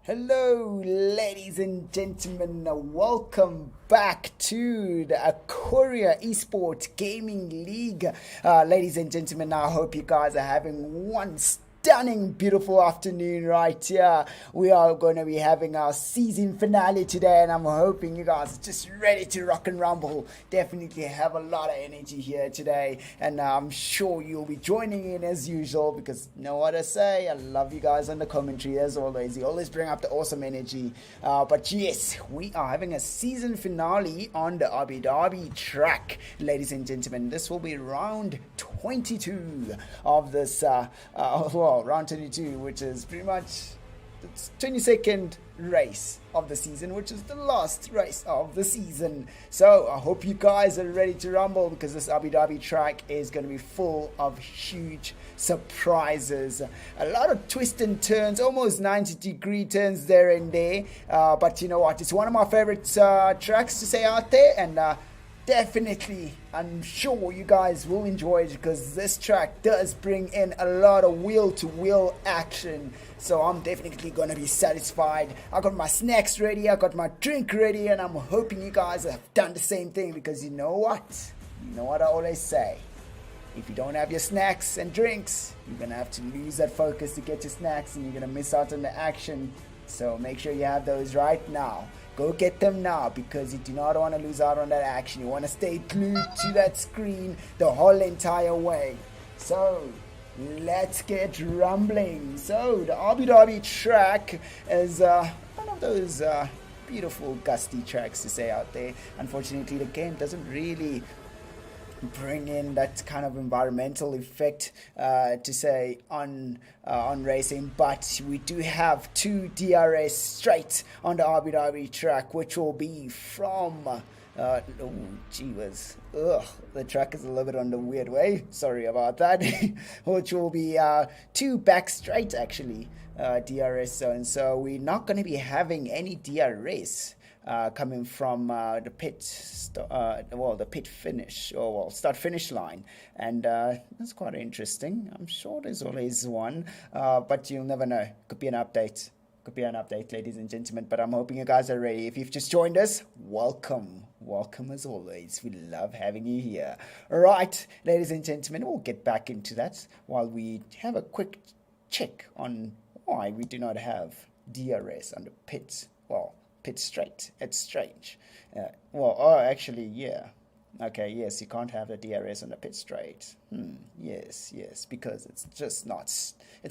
Hello, ladies and gentlemen. Welcome back to the Acoria Esports Gaming League. Ladies and gentlemen, I hope you guys are having one stunning, beautiful afternoon right here. We are going to be having our season finale today, and I'm hoping you guys are just ready to rock and rumble. Definitely have a lot of energy here today, and I'm sure you'll be joining in as usual because you know what I say. I love you guys on the commentary as always. You always bring up the awesome energy. But yes, we are having a season finale on the DHABI track, ladies and gentlemen. This will be round 22 of this round 22, which is pretty much the 22nd race of the season, which is the last race of the season. So I hope you guys are ready to rumble because this Abu Dhabi track is going to be full of huge surprises, a lot of twists and turns, almost 90-degree turns there and there, but you know what, it's one of my favorite tracks to say out there, and definitely, I'm sure you guys will enjoy it because this track does bring in a lot of wheel-to-wheel action. So I'm definitely going to be satisfied. I got my snacks ready, I got my drink ready, and I'm hoping you guys have done the same thing because you know what? You know what I always say. If you don't have your snacks and drinks, you're going to have to lose that focus to get your snacks and you're going to miss out on the action. So make sure you have those right now. Go get them now because you do not want to lose out on that action. You want to stay glued to that screen the whole entire way. So let's get rumbling. So the Abu Dhabi track is one of those beautiful gusty tracks to say out there. Unfortunately, the game doesn't really bring in that kind of environmental effect to say on racing, but we do have two DRS straight on the Abu Dhabi track, which will be from oh gee whiz, the track is a little bit on the weird way, sorry about that. Which will be two back straight actually, DRS zones, so we're not going to be having any DRS coming from the the pit finish, or start finish line, and that's quite interesting. I'm sure there's always one, but you'll never know. Could be an update. Ladies and gentlemen. But I'm hoping you guys are ready. If you've just joined us, welcome as always. We love having you here. All right, ladies and gentlemen, we'll get back into that while we have a quick check on why we do not have DRS on the pit. Pit straight. It's strange. Actually, yeah. Okay, yes, you can't have the DRS on the pit straight. Yes, because it's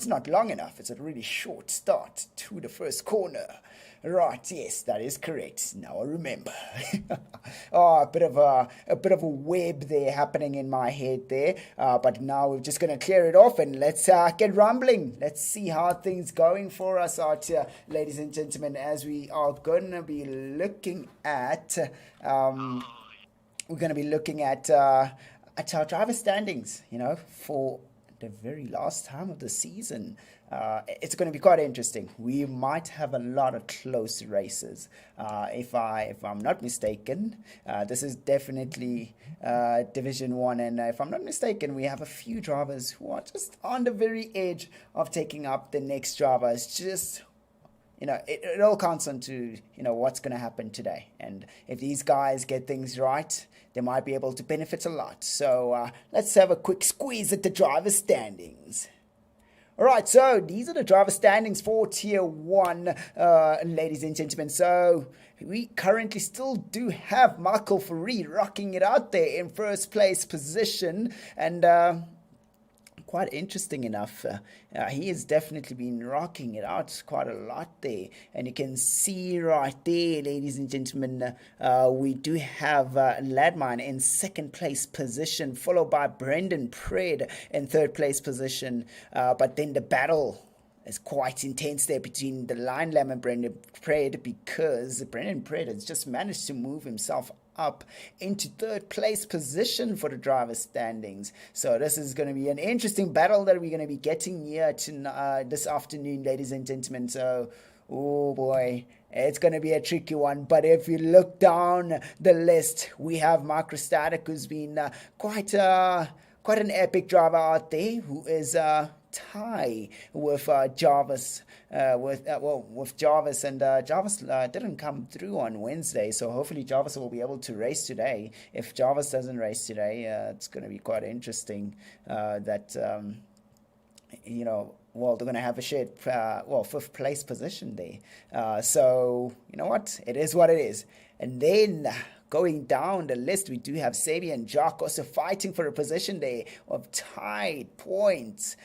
not long enough. It's a really short start to the first corner. Right, yes, that is correct. Now I remember. A bit of a web there happening in my head there. But now we're just gonna clear it off and let's get rumbling. Let's see how things going for us out here, ladies and gentlemen, as we are gonna be looking at our driver standings, for the very last time of the season. It's going to be quite interesting. We might have a lot of close races. If I'm not mistaken, this is definitely Division 1, and if I'm not mistaken, we have a few drivers who are just on the very edge of taking up the next driver. It's just it all counts on to what's going to happen today, and if these guys get things right, they might be able to benefit a lot. So let's have a quick squeeze at the driver standings. All right, so these are the driver standings for Tier 1, ladies and gentlemen. So we currently still do have Michael Farid rocking it out there in first place position, and quite interesting enough, he has definitely been rocking it out quite a lot there, and you can see right there, ladies and gentlemen, we do have Ladmine in second place position, followed by Brendan Pred in third place position, but then the battle is quite intense there between the Lion Lamb and Brendan Pred, because Brendan Pred has just managed to move himself up into third place position for the driver standings. So this is going to be an interesting battle that we're going to be getting here this afternoon, ladies and gentlemen. So, oh boy, it's going to be a tricky one. But if you look down the list, we have Microstatic, who's been quite an epic driver out there, who is tie with Jarvis. With Jarvis, and Jarvis didn't come through on Wednesday, so hopefully Jarvis will be able to race today. If Jarvis doesn't race today, it's going to be quite interesting that well, they're going to have a shared, fifth place position there. So, you know what? It is what it is. And then going down the list, we do have Sabi and Jock also fighting for a position there of tied points.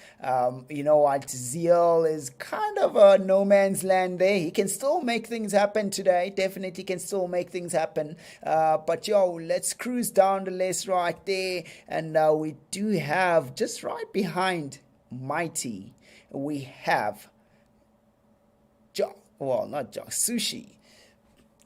You know what? Zeal is kind of a no man's land there. He can still make things happen today. Definitely can still make things happen. But let's cruise down the list right there. And we do have just right behind Mighty, we have Sushi.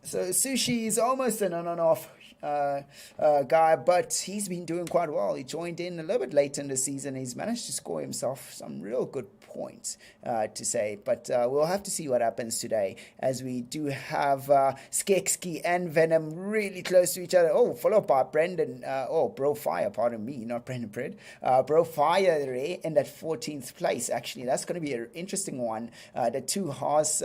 So Sushi is almost an on and off guy, but he's been doing quite well. He joined in a little bit late in the season. He's managed to score himself some real good points, to say. But we'll have to see what happens today, as we do have Skekski and Venom really close to each other. Oh, followed by Brendan, Bro Fire, pardon me, not Brendan Pred. Bro Fire in that 14th place. Actually, that's going to be an interesting one. The two Haas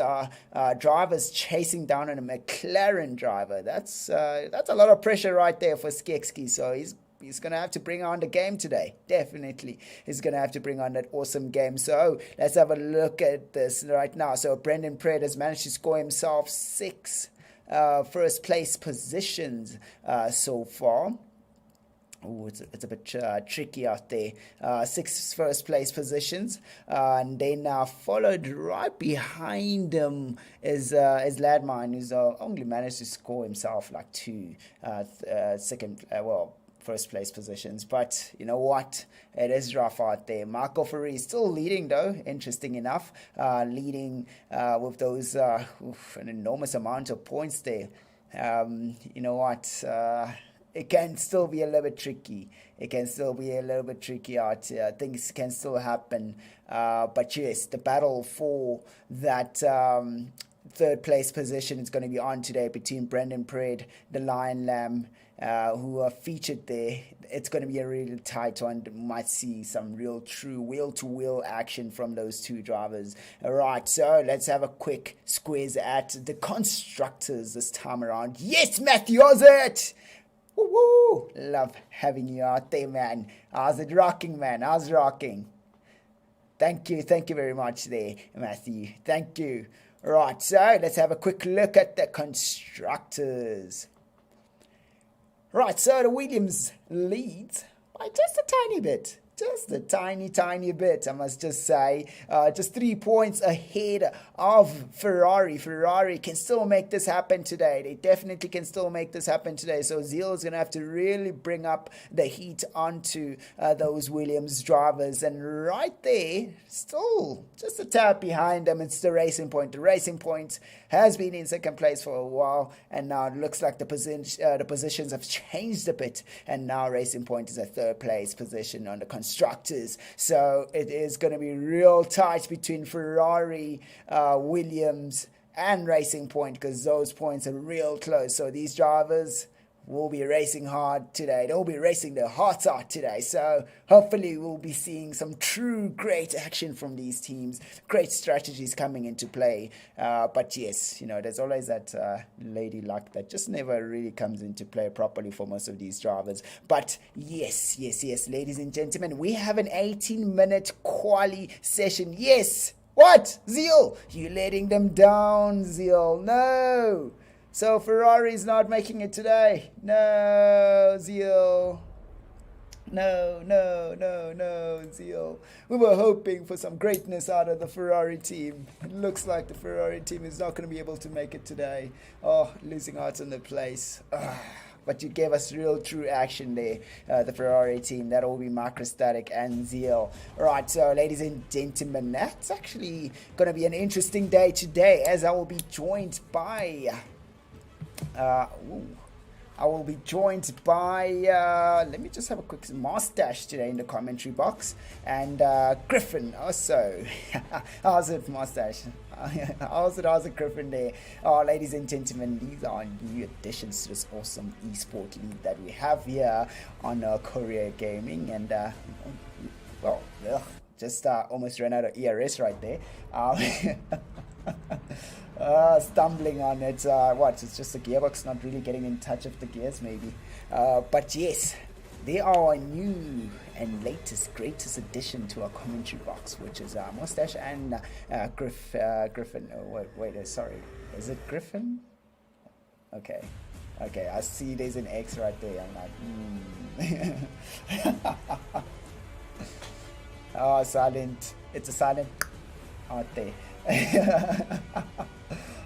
drivers chasing down on a McLaren driver. That's a lot of pressure right there for Skekski. So he's going to have to bring on the game today. Definitely. He's going to have to bring on that awesome game. So let's have a look at this right now. So Brendan Pred has managed to score himself 6 first place positions so far. Oh, it's a bit tricky out there. 6 first place positions, and then followed right behind him is Ladmine, who's only managed to score himself like 2 first place positions. But you know what? It is rough out there. Marco Ferri is still leading though, interesting enough, leading with those an enormous amount of points there. You know what? It can still be a little bit tricky. It can still be a little bit tricky out here. Things can still happen. But yes, the battle for that third place position is going to be on today between Brendan Pred, the Lion Lamb, who are featured there. It's going to be a really tight one. You might see some real true wheel-to-wheel action from those two drivers. All right, so let's have a quick squeeze at the constructors this time around. Yes, Matthew, how's it? Woo! Love having you out there, man. How's it rocking, man? How's it rocking? Thank you very much there, Matthew. Thank you. Right, so let's have a quick look at the constructors. Right, so the Williams leads by just a tiny bit. Just a tiny bit, I must just say. Just 3 points ahead of Ferrari. Ferrari can still make this happen today. They definitely can still make this happen today. So Zeal is going to have to really bring up the heat onto those Williams drivers. And right there, still just a tad behind them, it's the Racing Point. The Racing Point has been in second place for a while, and now it looks like the positions have changed a bit. And now Racing Point is a third place position on the constructors. So it is going to be real tight between Ferrari, Williams and Racing Point, because those points are real close. So these drivers will be racing hard today. They'll be racing their hearts out today. So hopefully we'll be seeing some true great action from these teams. Great strategies coming into play. But yes, there's always that lady luck that just never really comes into play properly for most of these drivers. But yes, ladies and gentlemen, we have an 18-minute quali session. Yes. What? Zeal, you letting them down, Zeal. No. So Ferrari's not making it today. No, Zeal. No, Zeal. We were hoping for some greatness out of the Ferrari team. It looks like the Ferrari team is not going to be able to make it today. Oh, losing out on the place. But you gave us real true action there, the Ferrari team. That will be Microstatic and Zeal. All right, so ladies and gentlemen, that's actually going to be an interesting day today, as I will be joined by... I will be joined by, let me just have a quick mustache today in the commentary box, and Griffin also. How's it, mustache? How's it, Griffin there? Ladies and gentlemen, these are new additions to this awesome esport league that we have here on Acoria Gaming, and just almost ran out of ERS right there. Stumbling on it. It's just the gearbox not really getting in touch with the gears, maybe. But yes, they are a new and greatest addition to our commentary box, which is Mustache and Griffin. Oh, wait, sorry. Is it Griffin? Okay, I see there's an X right there. I'm like, Oh, silent. It's a silent out there.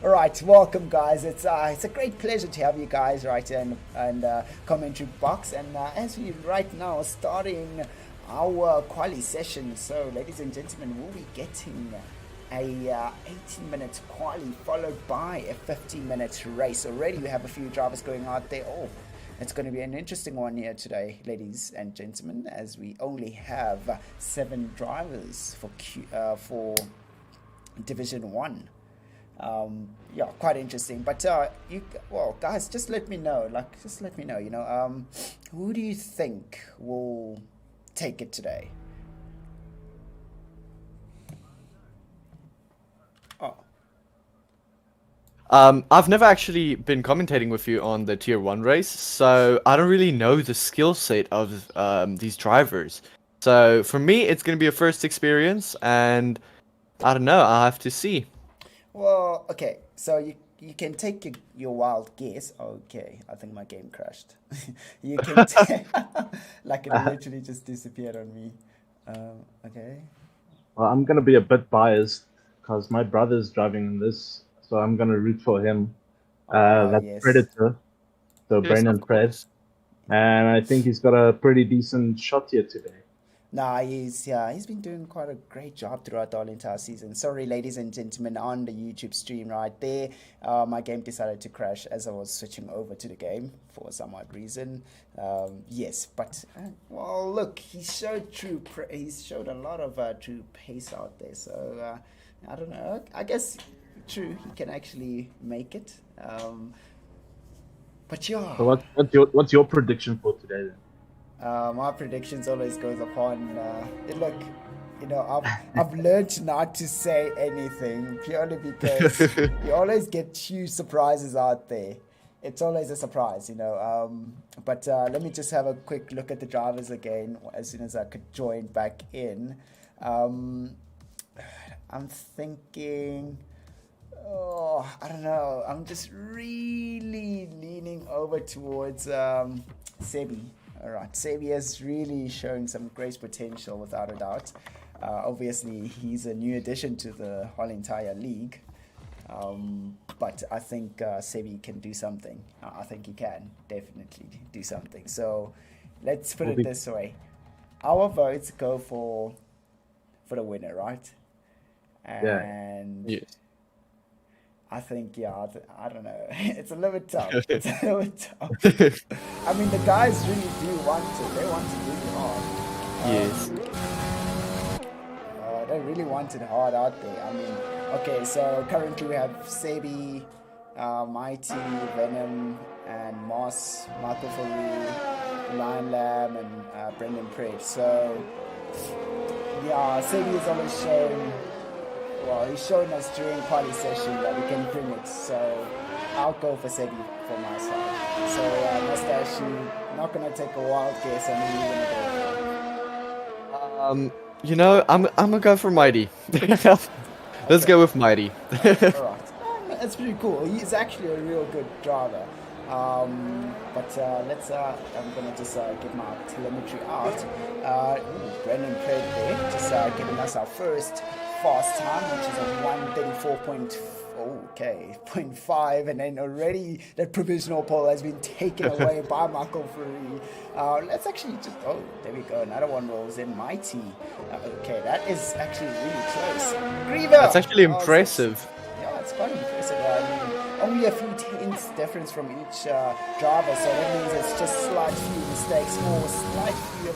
All right, welcome guys. It's a great pleasure to have you guys right in and commentary box. And as we right now are starting our quali session, so ladies and gentlemen, we'll be getting a 18-minute quali followed by a 15-minute race. Already we have a few drivers going out there. Oh, it's going to be an interesting one here today, ladies and gentlemen, as we only have 7 drivers for Division 1. Yeah, quite interesting. But guys, just let me know. Who do you think will take it today? I've never actually been commentating with you on the Tier 1 race, so I don't really know the skill set of these drivers. So for me, it's going to be a first experience, and I don't know, I'll have to see. Well, okay, so you can take your wild guess. Okay, I think my game crashed. You can take... like it literally just disappeared on me. Okay. Well, I'm going to be a bit biased because my brother's driving this. So I'm going to root for him. That's yes. Predator. So Yes, Brandon of course. Pred. And I think he's got a pretty decent shot here today. Nah, he's been doing quite a great job throughout the whole entire season. Sorry, ladies and gentlemen, on the YouTube stream right there, my game decided to crash as I was switching over to the game for some odd reason. Yes, but well, look, he showed a lot of true pace out there. So I don't know. I guess true, he can actually make it. But yeah. So what's your prediction for today then? My predictions always goes upon look, I've learned not to say anything purely because you always get huge surprises out there. It's always a surprise, but let me just have a quick look at the drivers again as soon as I could join back in. I'm thinking, I don't know, I'm just really leaning over towards Sebi. All right, Sebi is really showing some great potential without a doubt. Obviously, he's a new addition to the whole entire league. But I think Sebi can do something. I think he can definitely do something. So let's put it this way. Our votes go for the winner, right? And yeah. I think, I don't know. It's a little bit tough. I mean, the guys really do want it. They want it really hard. Yes. They really want it hard out there. I mean, okay, so currently we have Sebi, Mighty, Venom, and Moss, Marco Fari, Lion Lamb, and Brendan Pred. So, yeah, Sebi has always shown... Well, he's shown us during quali session that we can bring it, so I'll go for Sebi for my side. So, Mustache, you're not going to take a wild guess, and who are you going to go for? I'm going to go for Mighty. Let's go with Mighty. Alright, that's pretty cool. He's actually a real good driver. But let's, I'm going to just get my telemetry out. Brendan Pred there, just giving us our first fast time, which is a 134.5, and then already that provisional pole has been taken away by Michael Fari. Let's actually just, there we go, another one rolls in. Mighty. Okay, that is actually really close. Griever! That's actually impressive. Yeah, it's quite impressive. I mean, only a few tenths difference from each driver, so that means it's just slight few mistakes, or slightly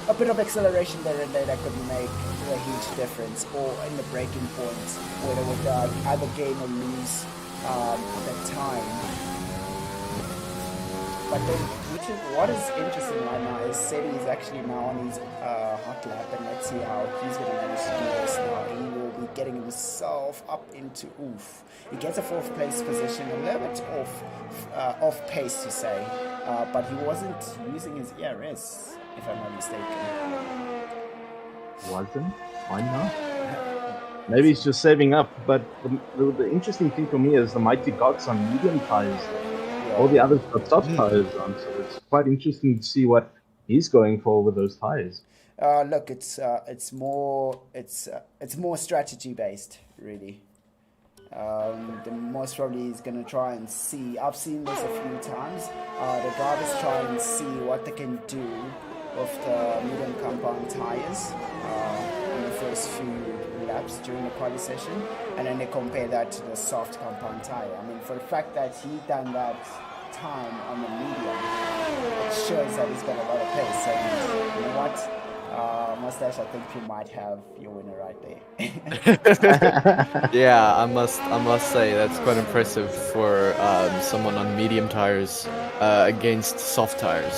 a bit of acceleration there and there that could make a huge difference, or in the braking points where they would either gain or lose at that time. But then, what is interesting right now is Seti is actually now on his hot lap, and let's see how he's going to manage to do this now. He will be getting himself up into oof. He gets a fourth place position, a little bit off pace to say, but he wasn't using his ERS, if I'm not mistaken. Wasn't? Why not? Maybe he's just saving up. But the interesting thing for me is the Mighty Gox on medium tires. All the others got soft tires on, so it's quite interesting to see what he's going for with those tires. Look, it's more strategy based, really. The most probably he's going to try and see. I've seen this a few times. The drivers try and see what they can do with the medium compound tires in the first few laps during the quali session, and then they compare that to the soft compound tire. I mean, for the fact that he done that time on the medium, it shows that he's got a lot of pace. So you know what, Mustache, I think you might have your winner right there. Yeah, I must say that's quite impressive for someone on medium tires against soft tires.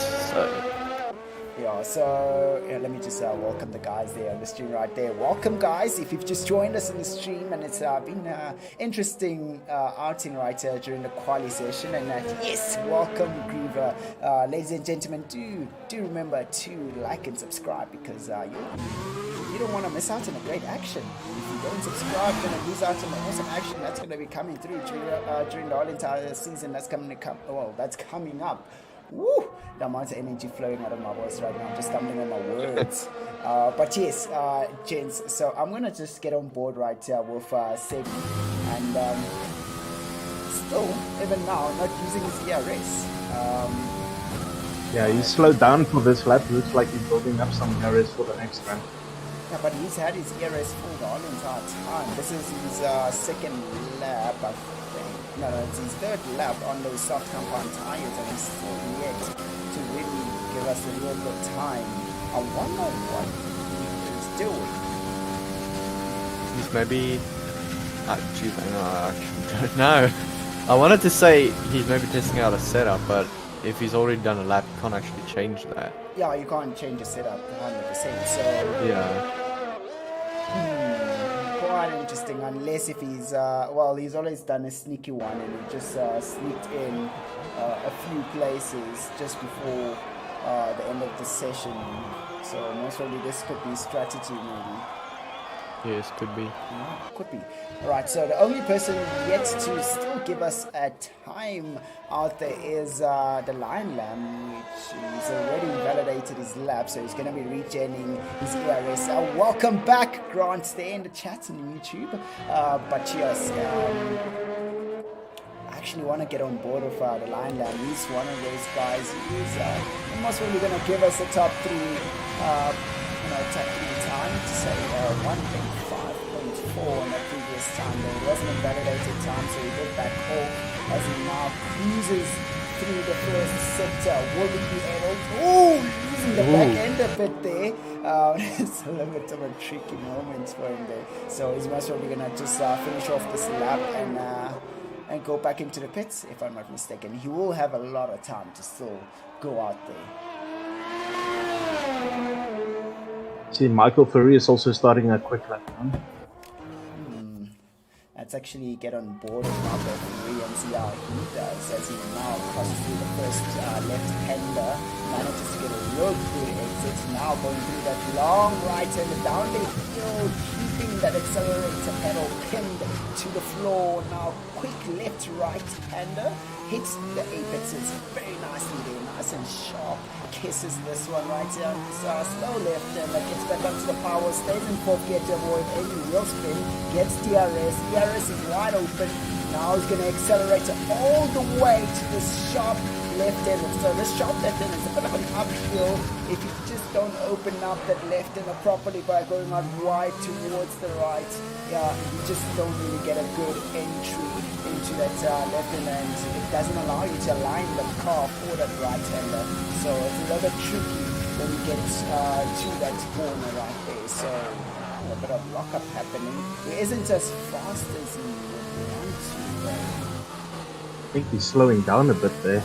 So let me just welcome the guys there on the stream right there. Welcome, guys, if you've just joined us in the stream, and it's been an interesting outing right during the quali session. And yes, welcome, Griever. Ladies and gentlemen, do remember to like and subscribe, because you don't want to miss out on a great action. If you don't subscribe, you're going to lose out on an awesome action that's going to be coming through during the whole entire season that's coming up. Woo! The amount of energy flowing out of my voice right now. I'm just stumbling on my words. But yes, gents, so I'm going to just get on board right with Sebi. And still, even now, not using his ERS. Yeah, he's slowed down for this lap. Looks like he's building up some ERS for the next run. Yeah, but he's had his ERS full the whole entire time. This is his second lap, I think. No, it's his third lap on those soft compound tires, and he's still yet to really give us a real good time. I wonder what he's doing. He's maybe... I actually don't know. I wanted to say he's maybe testing out a setup, but if he's already done a lap, you can't actually change that. Yeah, you can't change the setup 100%, so... Yeah. Quite interesting, unless if he's he's always done a sneaky one, and he just sneaked in a few places just before the end of the session. So most probably this could be strategy, maybe. Yes, could be. Yeah, could be. Alright, so the only person yet to still give us a time out there is the Lion Lamb, which he's already validated his lap, so he's going to be regenning his ERS. Welcome back, Grant, there in the chat on YouTube. But yes, I actually want to get on board with the Lion Lamb. He's one of those guys who's most really going to give us a top three time to say 1.5.4 on the previous time. There wasn't a validated time, so he did back off as he now cruises through the first sector. Will he be able losing the back end a bit there. It's a little bit of a tricky moment for him there. So he's most probably going to just finish off this lap and go back into the pits, if I'm not mistaken. He will have a lot of time to still go out there. See, Michael Ferry is also starting a quick lap. Let's actually get on board with Michael Ferry and see how he does, as he now crosses through the first left-hander, manages to get a real good exit, now going through that long right-hander down the hill, keeping that accelerator pedal pinned to the floor. Now quick left-right-hander, hits the apex, it's very nicely there, nice and sharp. Kisses this one right here. Slow left and gets back onto the power, stays in fourth gear to avoid any wheel spin, gets DRS. DRS is wide open. Now he's going to accelerate all the way to this sharp left end. So this sharp left end is a bit of an uphill if you just don't open up that left end properly by going out wide towards the right. Yeah, you just don't really get a good entry into that left end, and it doesn't allow you to align the car for that right hander. So it's a little bit tricky when you get to that corner right there. So a bit of lockup happening. He isn't as fast as he would want to. I think he's slowing down a bit there.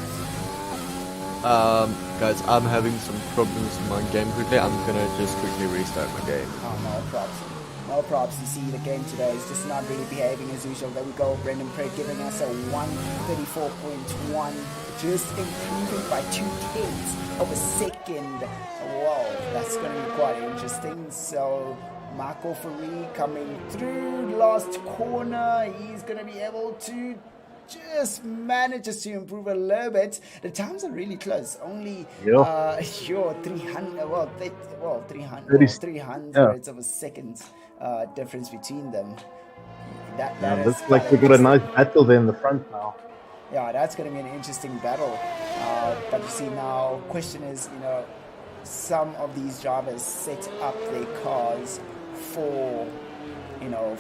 Guys, I'm having some problems with my game quickly. I'm gonna just quickly restart my game. Oh, no props. No props. You see, the game today is just not really behaving as usual. There we go. Brendan Pratt giving us a 134.1. Just improving by 2/10 of a second. Wow, that's going to be quite interesting. So, Marco Ferri coming through last corner. He's going to be able to just manages to improve a little bit. The times are really close. Only sure 300. Well, 300 of a second difference between them. That is looks like we got a nice battle there in the front now. Yeah, that's going to be an interesting battle. But you see now, question is, some of these drivers set up their cars for a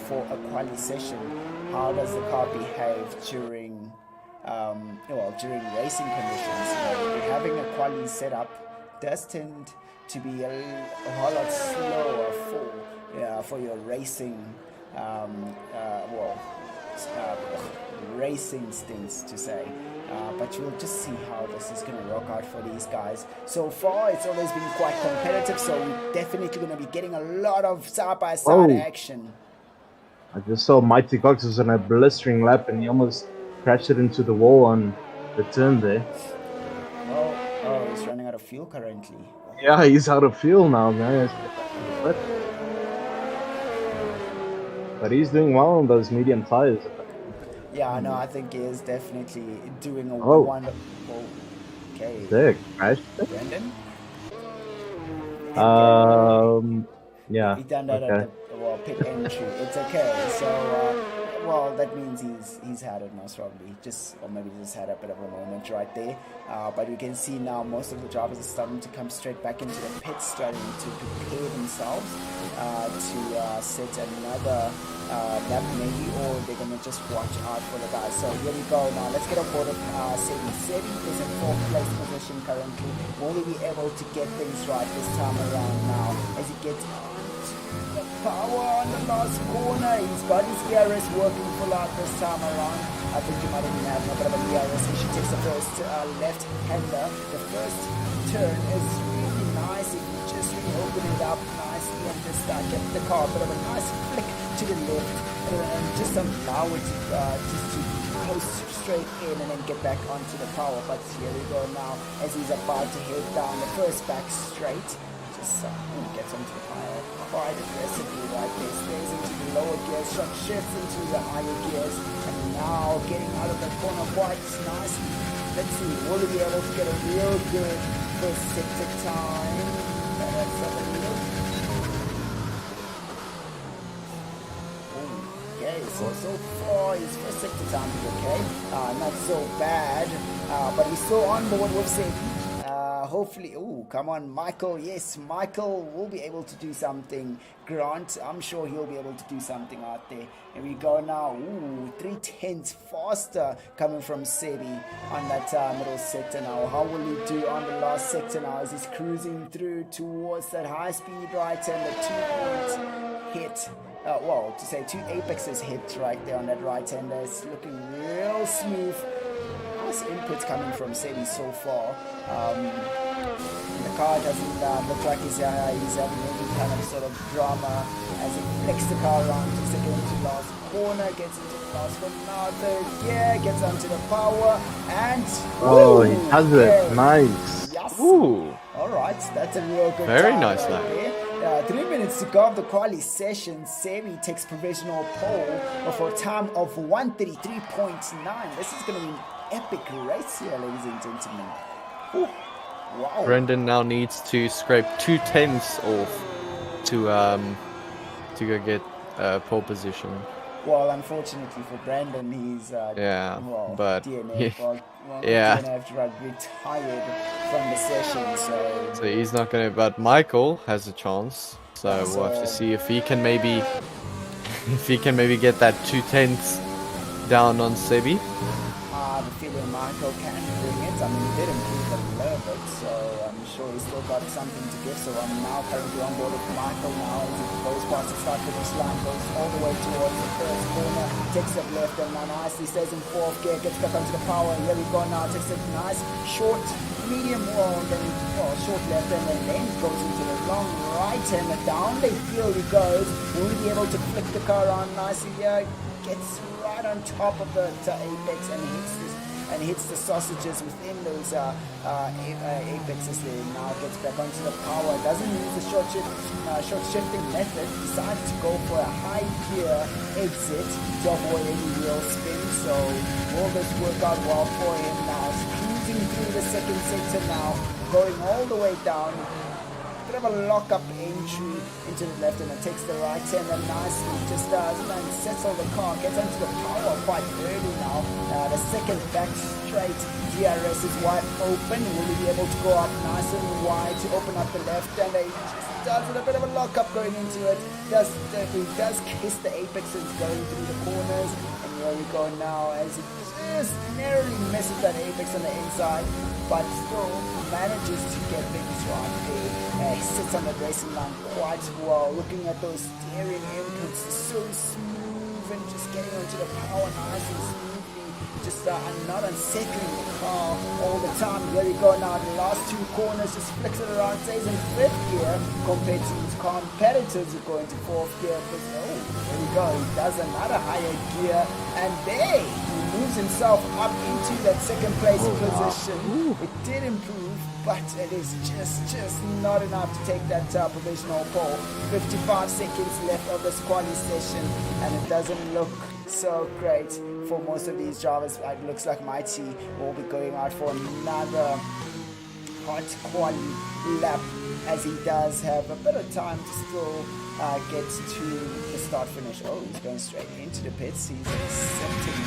quali session. How does the car behave during racing conditions? Having a quali setup does tend to be a whole lot slower for your racing racing stints to say. But we'll just see how this is going to work out for these guys. So far, it's always been quite competitive, so we're definitely going to be getting a lot of side-by-side action. I just saw Mighty Cox was on a blistering lap and he almost crashed it into the wall on the turn there. Oh, he's running out of fuel currently. Yeah, he's out of fuel now, man. But he's doing well on those medium tires. Yeah, no, I think he is definitely doing a wonderful. Okay. There, crashed. Brendan? Yeah. He done that at the pit entry. It's okay. So, that means he's had it most probably. Or maybe just had a bit of a moment right there. But we can see now most of the drivers are starting to come straight back into the pit, starting to prepare themselves to set another lap maybe, or they're going to just watch out for the guys. So here we go now. Let's get on board with Sebi. Sebi is in 4th place position currently. Will he be able to get things right this time around now as he gets the power on the last corner? He's got his ERS working full out this time around. I think you might even have a bit of an ERS. He takes the first left-hander. The first turn is really nice. If you just open it up nicely and just get the car a bit of a nice flick to the left and just allow it just to coast straight in and then get back onto the power. But here we go now as he's about to head down the first back straight. Just gets onto the power quite aggressively right there. Stays into the lower gears, shifts into the higher gears, and now getting out of the corner quite nicely. Let's see, will he be able to get a real good first sector time? Let's have a look. Okay, so far his first sector time is okay. Not so bad, but he's still on board with Sebi. Hopefully, come on, Michael. Yes, Michael will be able to do something. Grant, I'm sure he'll be able to do something out there. Here we go now. 3/10 faster coming from Sebi on that middle sector now. How will he do on the last sector now as he's cruising through towards that high speed right and the 2-point hit? Two apexes hit right there on that right hander. It's looking real smooth. Nice inputs coming from Sebi so far. The car doesn't look like he's having any kind of sort of drama as he flicks the car around to second to last corner, gets into the last one now, third gear, gets onto the power, and he has it. Nice. Yes. Ooh. All right, that's a real good Very time nice right lap. there. 3 minutes to go of the quali session. Sebi takes provisional pole for a time of 133.9. This is going to be an epic race here, ladies and gentlemen. Ooh, wow. Brendan now needs to scrape 2/10 off to go get pole position. Well, unfortunately for Brandon, he's DNF retired from the session, so he's not gonna. But Michael has a chance, so we'll have to see if he can maybe get that 2/10 down on Sebi. I have a feeling Michael can bring it. I mean, he did improve a little bit, so I'm sure he's still got something to give. So I'm now currently on board with Michael now as he goes past the start finish line, goes all the way towards the first corner, takes it left and now nicely stays in 4th gear, gets back onto the power. And here we go now, takes it nice, short medium wall, then short left, and then goes into the long right, and down the field he goes. Will he be able to flick the car around nicely here? Gets right on top of the apex and hits the sausages within those apexes there. Now gets back onto the power. Doesn't use the short shifting method. Decides to go for a high gear exit to avoid any wheel spin. So will this work out well for him now? He's cruising through the second sector now, going all the way down. Bit of a lock-up entry into the left, and it takes the right hand and nicely just and settle the car, gets onto the power quite early now. The second back straight DRS is wide open. Will he be able to go up nice and wide to open up the left? And he just does it, a bit of a lock-up going into it. He does kiss the apexes going through the corners, and here we go now as he just narrowly misses that apex on the inside, but still manages to get things right there. He sits on the racing line quite well, looking at those steering inputs, so smooth and just getting onto the power nice and smoothly, just not unsettling the car all the time. Here we go now, the last two corners, just flicks it around, stays in fifth gear compared to his competitors who go into fourth gear. But there we go, he does another higher gear, and there he moves himself up into that second place position. Wow. It did improve, but it is just not enough to take that provisional pole. 55 seconds left of this quali session, and it doesn't look so great for most of these drivers. It looks like Mighty will be going out for another hot quali lap, as he does have a bit of time to still get to the start finish. Oh, he's going straight into the pits. He's accepting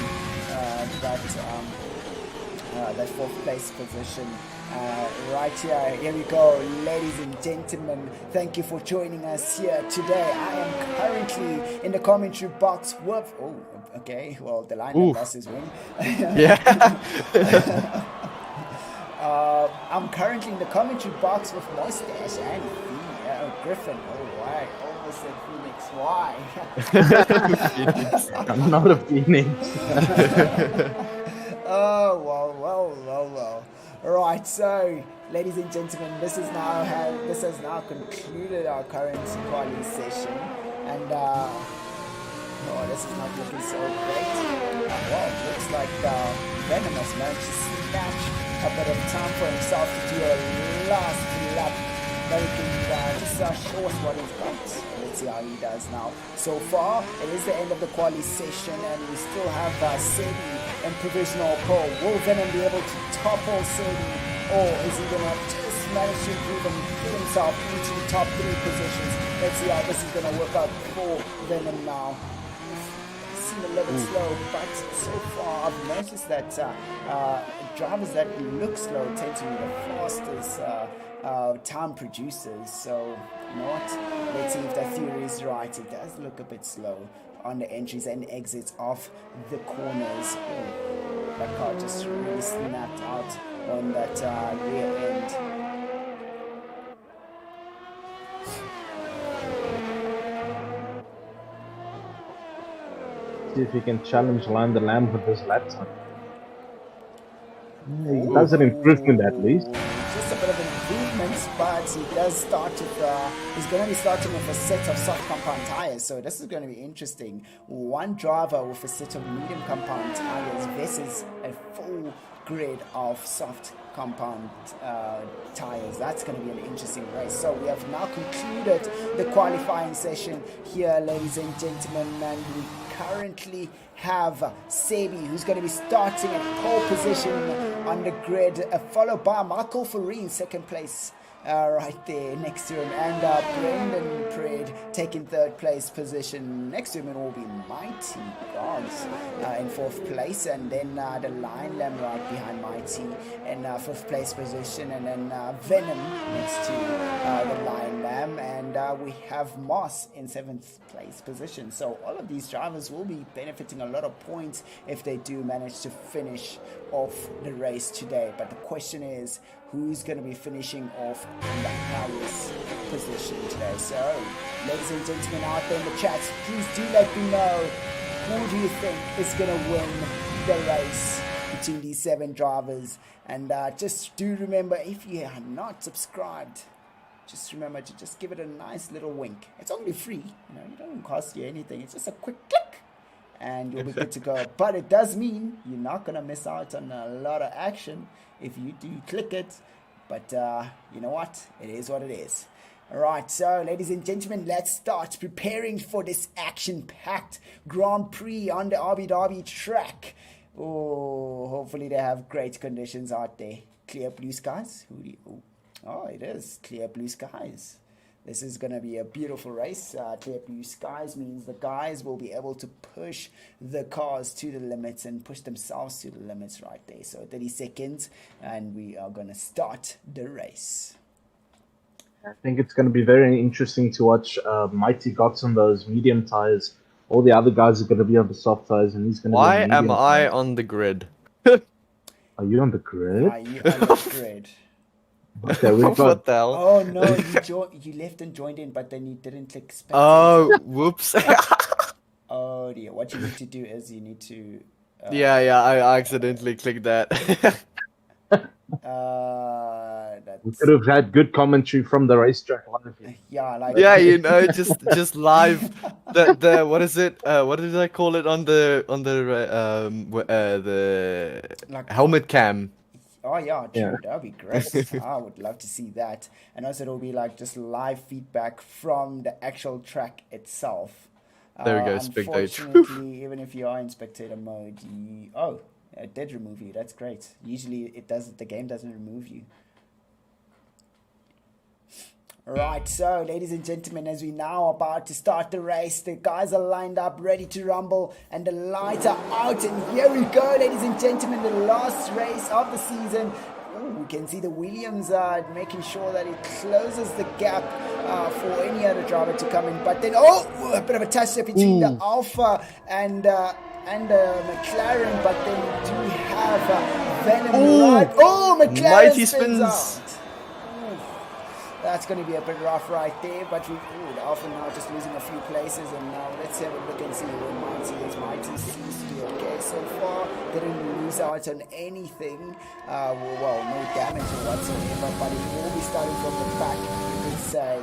that fourth place position right here. Here we go, ladies and gentlemen, thank you for joining us here today. I am currently in the commentary box with the line boss is win. Yeah. I'm currently in the commentary box with Mustache and Griffin. Oh, why? Almost said Phoenix. Why? I'm not a Phoenix. Oh, well. Right, so, ladies and gentlemen, this has now concluded our current quali session, and this is not looking so great. It looks like Venom has managed to snatch a bit of time for himself to do a last lap, making just show us what he's got. Let's see how he does now. So far, it is the end of the quali session, and we still have Sebi and provisional pole. Will Venom be able to topple Sebi, or is he going to just manage to improve and get himself into the top 3 positions? Let's see how this is going to work out for Venom now. Seem a little bit slow, but so far I've noticed that drivers that look slow tend to be the fastest time producers. So, you know what? Let's see if that theory is right. It does look a bit slow on the entries and exits of the corners. That car just really snapped out on that rear end. See if he can challenge Lion the Lamb with this lap time. He does an improvement at least. Just a bit of an improvement, but he does start with, he's going to be starting with a set of soft compound tires, so this is going to be interesting. One driver with a set of medium compound tires versus a full grid of soft compound tires. That's going to be an interesting race. So we have now concluded the qualifying session here, ladies and gentlemen, and we currently have Sebi, who's going to be starting at pole position on the grid, followed by Michael Farine, second place right there next to him, and Brendan Pred taking third place position. Next to him it will be Mighty Gods in fourth place, and then the Lion Lamb right behind Mighty in fifth place position, and then Venom next to the Lion Lamb, and we have Moss in seventh place position. So all of these drivers will be benefiting a lot of points if they do manage to finish off the race today. But the question is, who's going to be finishing off in the highest position today? So, ladies and gentlemen out there in the chats, please do let me know, who do you think is going to win the race between these 7 drivers. And just do remember, if you are not subscribed, just remember to just give it a nice little wink. It's only free, it doesn't cost you anything. It's just a quick click and you'll be good to go. But it does mean you're not going to miss out on a lot of action if you do click it. But you know what? It is what it is. All right, so ladies and gentlemen, let's start preparing for this action-packed Grand Prix on the Abu Dhabi track. Oh, hopefully they have great conditions out there. Clear blue skies. Oh, it is clear blue skies. This is going to be a beautiful race. Clear blue skies means the guys will be able to push the cars to the limits and push themselves to the limits right there. So 30 seconds and we are going to start the race. I think it's going to be very interesting to watch Mighty Gots on those medium tires. All the other guys are going to be on the soft tires, and he's going to be on Why the medium am I tires. on the grid? Are you on the grid? Are you on the grid? Okay, we've What got... the hell? Oh no, you left and joined in, but then you didn't click spectate. Oh, whoops. Oh dear. What you need to do is you need to... yeah, I accidentally clicked that. We could have had good commentary from the racetrack live. Yeah, like... Yeah, just live. The what is it? What did I call it on the Like- helmet cam? Oh yeah, true. Yeah. That'd be great. I would love to see that. And also it'll be like just live feedback from the actual track itself. There we go, spectate. Unfortunately, even if you are in spectator mode, it did remove you. That's great. Usually the game doesn't remove you. Right, so ladies and gentlemen, as we now about to start the race, the guys are lined up, ready to rumble, and the lights are out, and here we go, ladies and gentlemen, the last race of the season. Ooh, we can see the Williams making sure that it closes the gap for any other driver to come in, but then, a bit of a touch-up between the Alpha and the McLaren, but then we do have Venom right. Oh, McLaren Mighty spins out. spins. That's going to be a bit rough right there, but the Alpha now just losing a few places, and now let's have a look and see where Mighty seems to do okay so far. Didn't lose out on anything, well, no damage or whatsoever, but it will be starting from the back, you could say.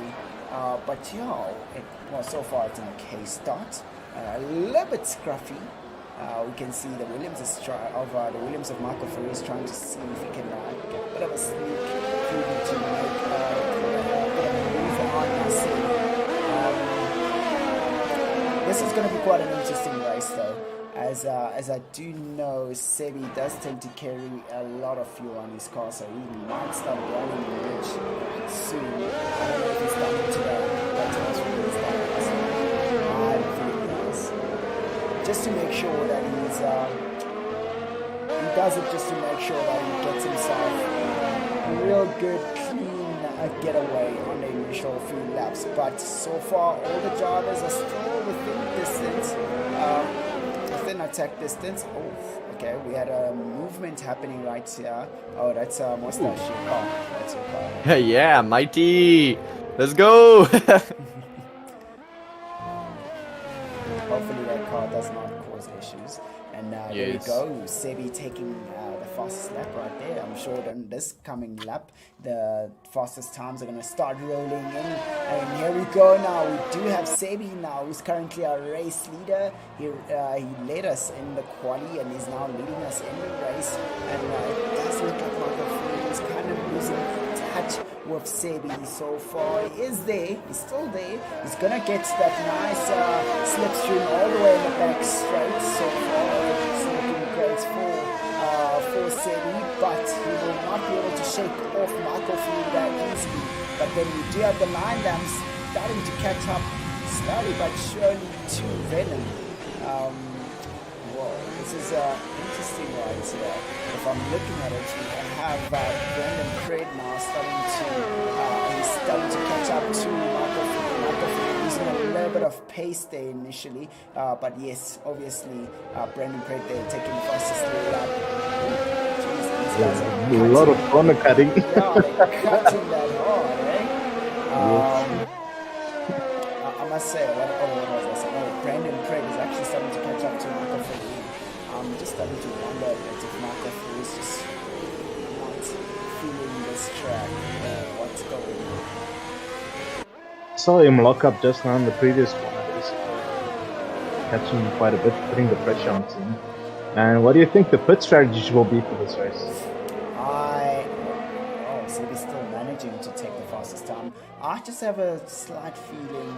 But yeah, so far it's an okay start. A little bit scruffy. We can see the Williams of Michael Ferry is trying to see if he can get a bit of a sneak through to make this is going to be quite an interesting race though, as I do know Sebi does tend to carry a lot of fuel on his car, so he might start running the ridge soon. I don't know if he's done it today, but that's what he's done. I don't think he does. Just to make sure that he does it just to make sure that he gets himself a real good, clean getaway on the initial few laps. But so far, all the drivers are still within distance, within attack distance. Oh, okay, we had a movement happening right here. Oh, that's Mustache. Oh, that's your car. Yeah, Mighty. Let's go. Hopefully that car does not cause issues. And here we Yes. go, Sebi taking the fastest lap right there. I'm sure that this coming lap, the fastest times are going to start rolling in. And here we go now. We do have Sebi now, who's currently our race leader. He led us in the quali and is now leading us in the race. And it does look like Michael is kind of losing touch with Sebi so far. He is there, he's still there. He's gonna get that nice slipstream all the way in the back straight so far. It's looking great for Sebi, but he will not be able to shake off Michael Field that easily. But then we do have the line lamps starting to catch up slowly but surely to Venom. Whoa, this is interesting right here. If I'm looking at it, we have Brendan Fred now he's starting to catch up to Michael Field. Michael Field losing a little bit of pace there initially, but yes, obviously Brendan Fred there taking the fastest lap. A lot of corner cutting. Yeah, they're cutting that hard, eh? I must say, what was I saying? Oh, Brandon Craig is actually starting to catch up to Michael Ferrari. I'm just starting to wonder if Marco is just not feeling this track. What's going on? Saw him lock up just now in the previous corner, just catching him quite a bit, putting the pressure on him. And what do you think the pit strategy will be for this race? So we're still managing to take the fastest time. I just have a slight feeling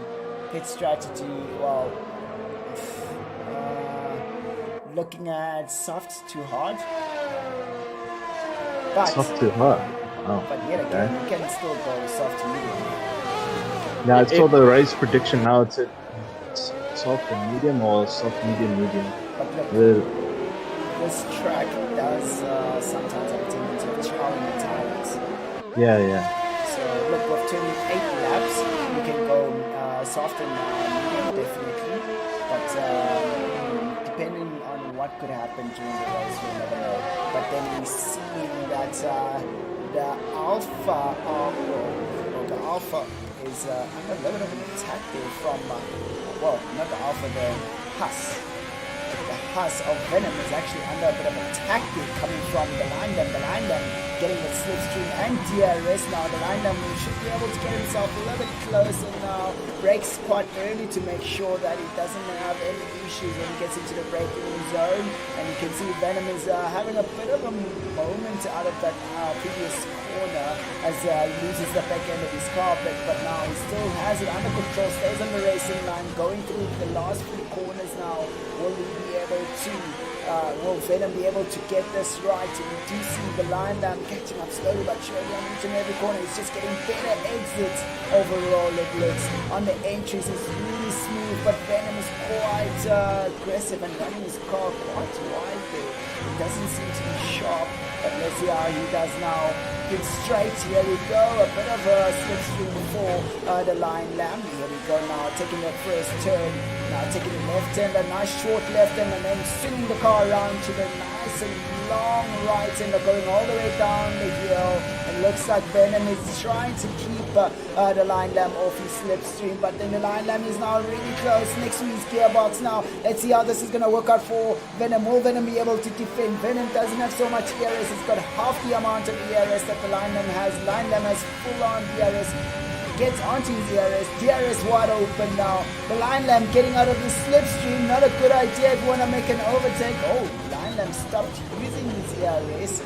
pit strategy, well, looking at soft to hard. But, soft to hard. Oh, but yet again, you can still go soft to medium. Yeah, I saw the race prediction now. It's soft and medium or soft, medium, medium. But look, this track does sometimes have a tendency of charring the tires. Yeah. So look, with 28 laps, you can go soft and medium, definitely. But depending on what could happen during the race, we'll never know. But then we see that the Alpha is under a little bit of an attack there from, well, not the Alpha, the Haas. The Haas of Venom is actually under a bit of attack there coming from the line line getting the slipstream and DRS now. The line should be able to get himself a little bit close and now brakes quite early to make sure that he doesn't have any issues when he gets into the braking zone. And you can see Venom is having a bit of a moment out of that previous corner as he loses the back end of his car, but now he still has it under control, stays on the racing line, going through the last few corners now. Will he be able to will Venom be able to get this right? We do see the line catching up slowly but surely on each and every corner. He's just getting better exits overall. It looks on the entries is really smooth, but Venom is quite aggressive and running his car quite wide there. It doesn't seem to be sharp, but let's see how he does now. Good straight, here we go, a bit of a slipstream for the line lamb. Here we go now, taking that first turn, now taking the left hand, a nice short left hand, and then swinging the car around to the nice and long right hand, going all the way down the hill. It looks like Venom is trying to keep the line lamb off his slipstream, but then the line lamb is now really close next to his gearbox now. Let's see how this is going to work out for Venom. Will Venom be able to defend? Venom doesn't have so much ERS. It's got half the amount of ERS that the line lamb has. Line lamb has full on ERS. Gets onto his DRS wide open now. The line lamb getting out of the slipstream, not a good idea if you want to make an overtake. Oh, line lamb stopped using his ERS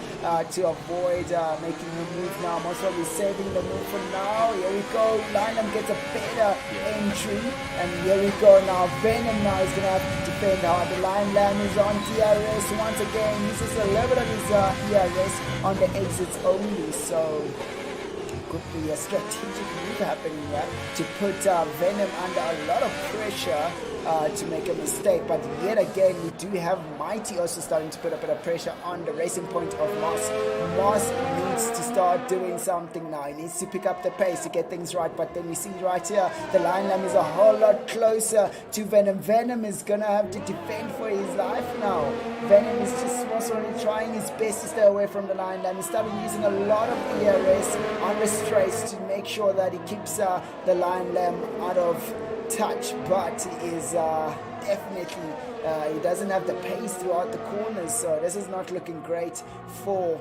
to avoid making a move now. Most probably saving the move for now. Here we go. Line lamb gets a better entry, and here we go now. Venom now is going to have to defend hard. The line lamb is on DRS once again. Uses a little bit of his ERS on the exits only, so could be a strategic move happening here to put Venom under a lot of pressure to make a mistake. But yet again, we do have Mighty also starting to put a bit of pressure on the racing point of Moss. Moss needs to start doing something now. He needs to pick up the pace to get things right. But then we see right here, the line lamb is a whole lot closer to Venom. Venom is going to have to defend for his life now. Venom is just also trying his best to stay away from the line lamb. He started using a lot of ERS on the straights to make sure that he keeps the line lamb out of touch, but he is definitely he doesn't have the pace throughout the corners, so this is not looking great for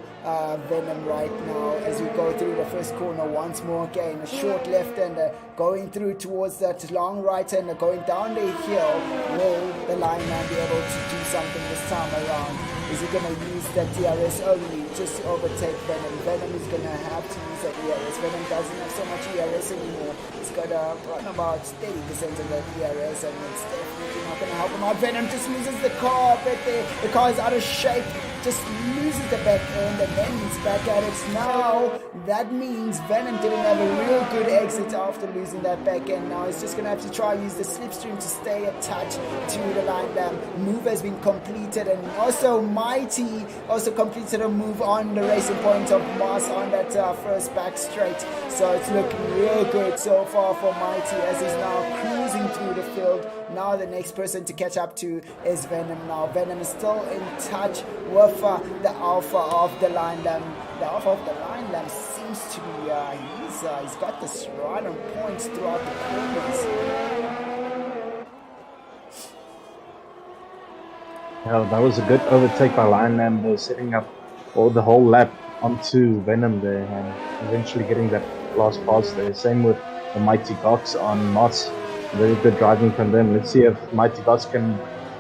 Venom right now as we go through the first corner once more. Again, a short left hander going through towards that long right hander going down the hill. Will the line man be able to do something this time around? Is he going to use that DRS only just to overtake Venom? Venom is going to have to use that ERS. Venom doesn't have so much ERS anymore. He's got around about 30% of that ERS, and it's definitely not going to help him out. Venom just loses the car a bit there. The car is out of shape, just loses the back end, and then he's back at it. Now, that means Venom didn't have a real good exit after losing that back end. Now he's just going to have to try and use the slipstream to stay attached to the line lamb. Move has been completed, and also Mighty also completed a move on the racing point of Mars on that first back straight. So it's looking real good so far for Mighty as he's now cruising through the field. Now the next person to catch up to is Venom. Now Venom is still in touch with the Alpha of the line lamb. The Alpha of the line lamb seems to be he's got this right on points throughout the corners. Yeah, that was a good overtake by Lion Lamb. They're setting up all the whole lap onto Venom there and eventually getting that last pass there. Same with the Mighty Gox on Moss. Very good driving from them. Let's see if Mighty Gox can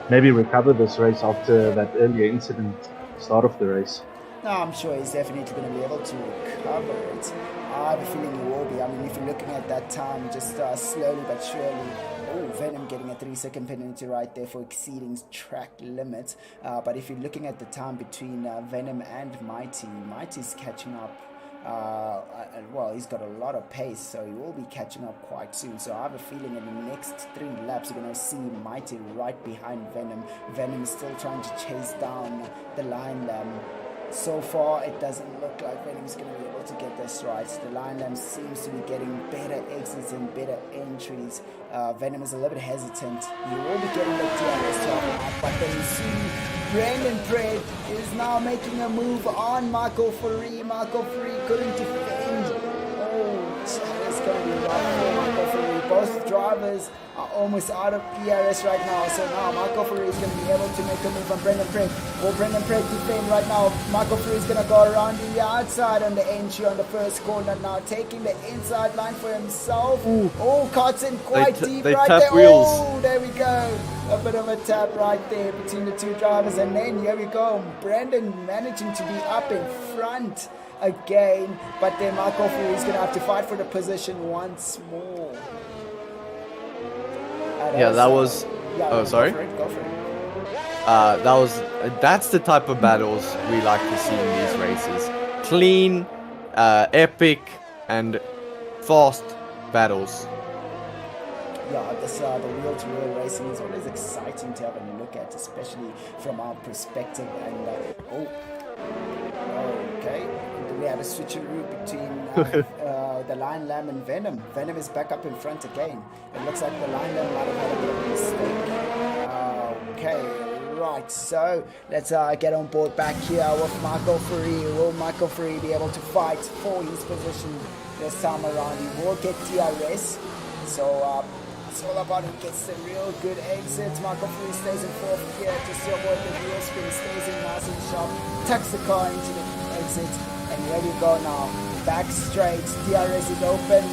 maybe recover this race after that earlier incident at the start of the race. No, I'm sure he's definitely going to be able to recover it. I have a feeling he will be. I mean, if you're looking at that time, just slowly but surely. Oh, Venom getting a 3-second penalty right there for exceeding track limits. But if you're looking at the time between Venom and Mighty, Mighty's catching up. Well, he's got a lot of pace, so he will be catching up quite soon. So I have a feeling in the next 3 laps, you're going to see Mighty right behind Venom. Venom is still trying to chase down the Lion Lamb. So far, it doesn't look like Venom's going to be able to get this right. The Lion Lamb seems to be getting better exits and better entries. Venom is a little bit hesitant. He will be getting the DRS out, but then you see Brandon Fred is now making a move on Michael Fourie. Michael Fourie couldn't defend. Oh, it's going to be rough for Michael Fourie. Both drivers are almost out of DRS right now. So now Michael Fourie is going to be able to make a move on Brendan Pregg. Will Brendan Pregg defend right now? Michael Fourie is going to go around the outside on the entry on the first corner now, taking the inside line for himself. Ooh. Oh, cuts in quite deep they right tap there. wheels. Oh, there we go. A bit of a tap right there between the two drivers. And then here we go. Brendan managing to be up in front again. But then Michael Fourie is going to have to fight for the position once more. Yeah, that was. Oh, sorry. Go for it. That's the type of battles we like to see in these races. Clean, epic, and fast battles. Yeah, this the wheel-to-wheel racing is always exciting to have a look at, especially from our perspective. And okay, we had a switcheroo between the Lion Lamb and Venom. Venom is back up in front again. It looks like the Lion Lamb might have had a bit of a mistake. Okay, right. So let's get on board back here with Michael Fourie. Will Michael Fourie be able to fight for his position this time around? He will get DRS. So it's all about who gets the real good exits. Michael Fourie stays in fourth here just to avoid the wheel spin. Stays in nice and sharp. Tucks the car into the exit. And here we go now. Back straight. DRS is open.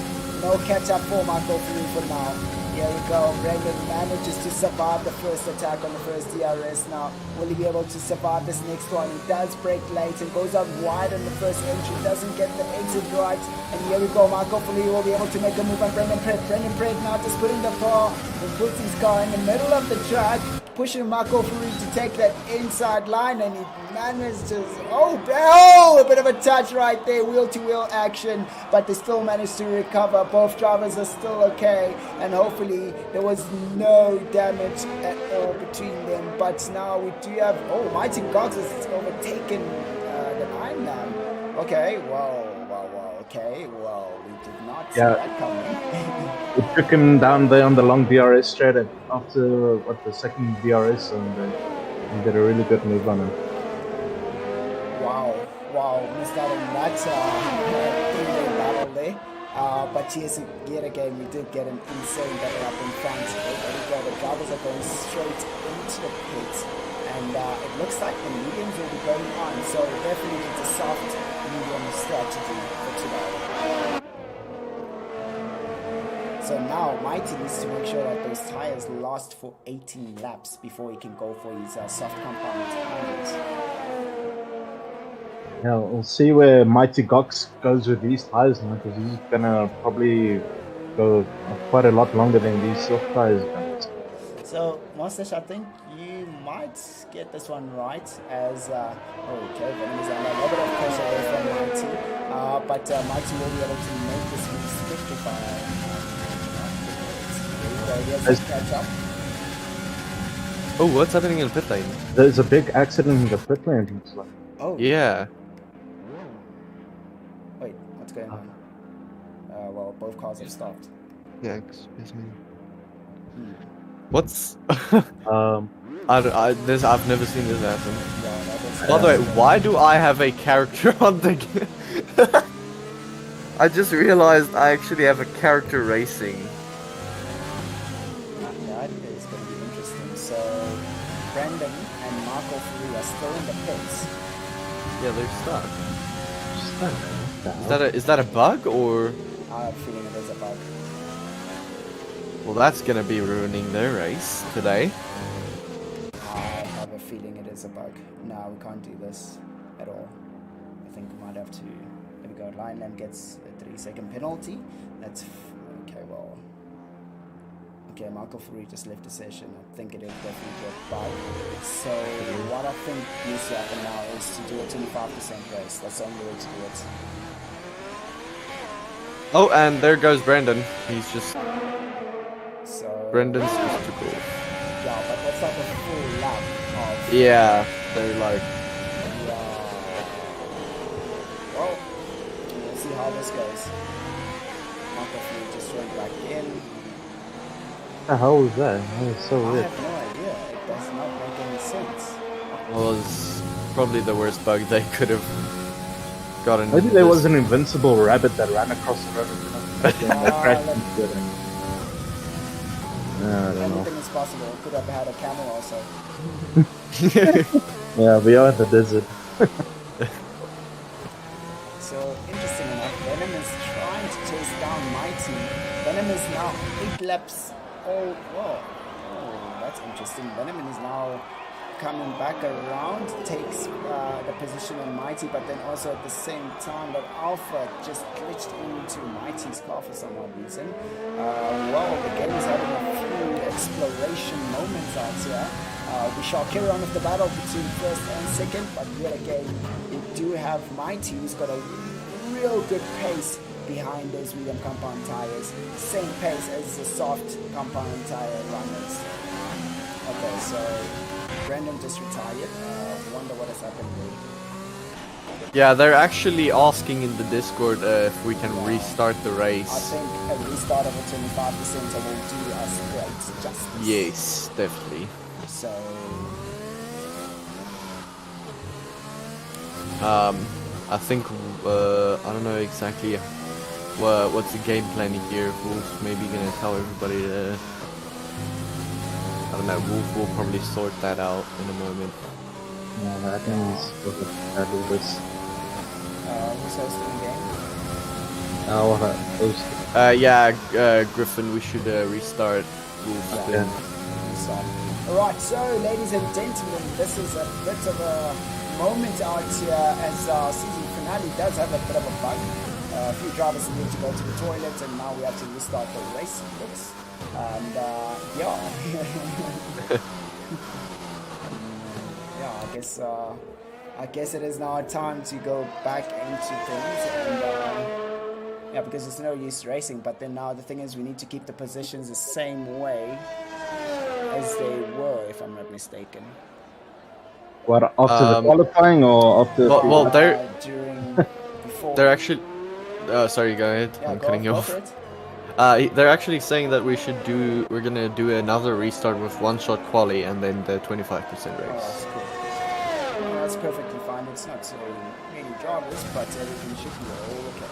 No catch up for Michael Fourie for now. Here we go. Brendan manages to survive the first attack on the first DRS now. Will he be able to survive this next one? He does break late and goes out wide on the first entry. Doesn't get the exit right. And here we go. Michael Fourie will be able to make a move on Brendan Pregg. Brendan Pregg now just putting the car and puts his car in the middle of the track, pushing Michael Fourie to take that inside line, and he manages to, a bit of a touch right there, wheel-to-wheel action, but they still managed to recover. Both drivers are still okay, and hopefully there was no damage at all between them. But now we do have, Mighty Gox has overtaken the Lion Lamb. Okay, we did not see that coming. It took him down there on the long DRS straight after the second DRS, and he did a really good move on him. Wow, missed out on that three-way battle there. But yes, yet again, we did get an insane battle up in front. The drivers are going straight into the pit, and it looks like the mediums will be going on. So definitely it's a soft medium strategy for today. So now Mighty needs to make sure that those tires last for 18 laps before he can go for his soft compound tires. Yeah, we'll see where Mighty Gox goes with these tires now, because he's gonna probably go quite a lot longer than these soft tires. So, Mustache, I think you might get this one right as, Venom is under a little bit of pressure there from Mighty, but Mighty will be able to make this move strictly by catch up. Oh, what's happening in the pit lane? There's a big accident in the pit lane, it looks like. Oh. Yeah. Wait, what's going on? Well, both cars have stopped. Yeah, excuse me. What's... I've never seen this happen. Yeah, By the way, why do I have a character on the game? I just realized I actually have a character racing. That is going to be interesting. So, Brandon and Marco Free are still in the pits. Yeah, they're stuck. Stuck. What the hell? Is that a bug or? I have a feeling it is a bug. Well, that's gonna be ruining their race today. I have a feeling it is a bug. No, we can't do this at all. I think we might have to. There we go. Lion Lamb gets a 3-second penalty. That's okay. Well, okay. Michael Fourie just left the session. I think it is definitely a bug. So what I think needs to happen now is to do a 25% race. That's the only way to do it. Oh, and there goes Brandon. He's just So Brandon's just too cool. yeah, but that's like a full lap of Yeah, they're like. yeah. Well, we'll see how this goes. Michael Fourie just went back in. What the hell was that? That was so I weird. have no idea. It does not make any sense. Was probably the worst bug they could have gotten. Maybe there was an invincible rabbit that ran across the road. That crashed let- into it. I don't know. Anything is possible. Could have had a camel also. Yeah, we are in the desert. So interesting enough, Venom is trying to chase down Mighty. Venom is now 8 laps. Oh, whoa. Oh, that's interesting. Venom is now coming back around, takes the position on Mighty, but then also at the same time that Alpha just glitched into Mighty's car for some odd reason. Well, the game is having a few exploration moments out here. We shall carry on with the battle between first and second, but yet again, we do have Mighty, who's got a real good pace behind those medium compound tires. Same pace as the soft compound tire runners. Okay, so Brandon just retired. Wonder what has happened there. Yeah, they're actually asking in the Discord if we can restart the I race. think a restart of a 25% will do us great justice. Yes, definitely. So, I think I don't know exactly what's the game plan here. Wolf's maybe gonna tell everybody to. I don't know. Wolf will probably sort that out in a moment. Yeah, that means that was this. who's hosting the game? What a host. Yeah, Griffin, we should restart Wolf's Yeah. thing. So, alright, so ladies and gentlemen, this is a bit of a moment out here as our season finale does have a bit of a bug. A few drivers need to go to the toilet and now we have to restart the race. Oops. And yeah. Yeah, I guess it is now time to go back into things and yeah, because it's no use racing, but then now the thing is we need to keep the positions the same way as they were, if I'm not mistaken. What, after the qualifying or after Well, Before. they're actually. Sorry, go ahead. Yeah, I'm cutting you go off. for it. They're actually saying that we're gonna do another restart with one-shot quali and then the 25% Oh, race. that's cool. Well, that's perfectly fine. It's not so many drivers, but everything should be all okay.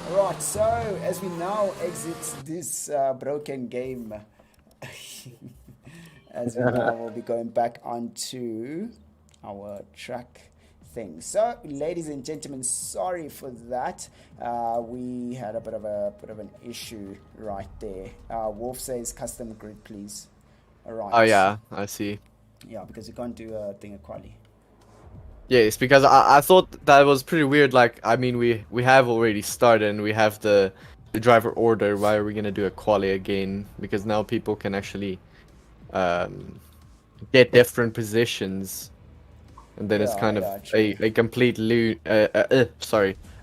Alright, so as we now exit this broken game, as we now will be going back onto our track thing. So, ladies and gentlemen, sorry for that. We had a bit of an issue right there. Wolf says custom grid, please. Alright. Oh yeah, I see. Yeah, because you can't do a thing of quali. Yes, because I thought that was pretty weird. Like, I mean, we have already started and we have the driver order. Why are we gonna do a quali again? Because now people can actually get different positions, and then it's kind of a complete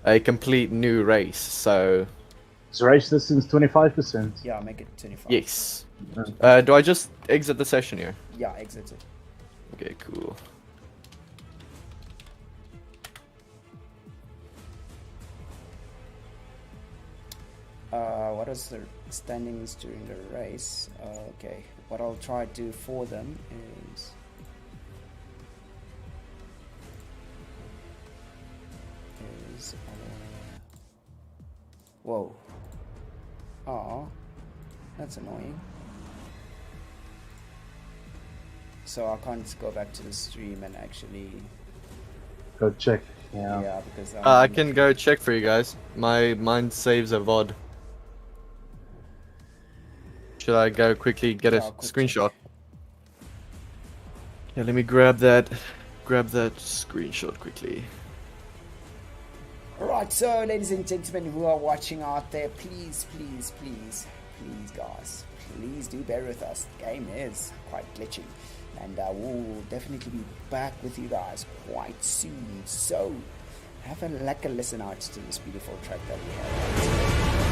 a complete new race. So Is race distance 25%? Yeah, make it 25. yes. Do I just exit the session here? Yeah, exit it. Okay, cool. What is the standings during the race? Okay, what I'll try to do for them is whoa. Oh, that's annoying. So I can't go back to the stream and actually, Go check. Yeah. yeah, because I can go check for you guys. Mine saves a VOD. Should I go quickly get a Yeah, quick screenshot? Yeah, let me grab that screenshot quickly. Alright, so ladies and gentlemen who are watching out there, please, guys, please do bear with us. The game is quite glitchy, and we'll definitely be back with you guys quite soon. So, have a listen out to this beautiful track that we have.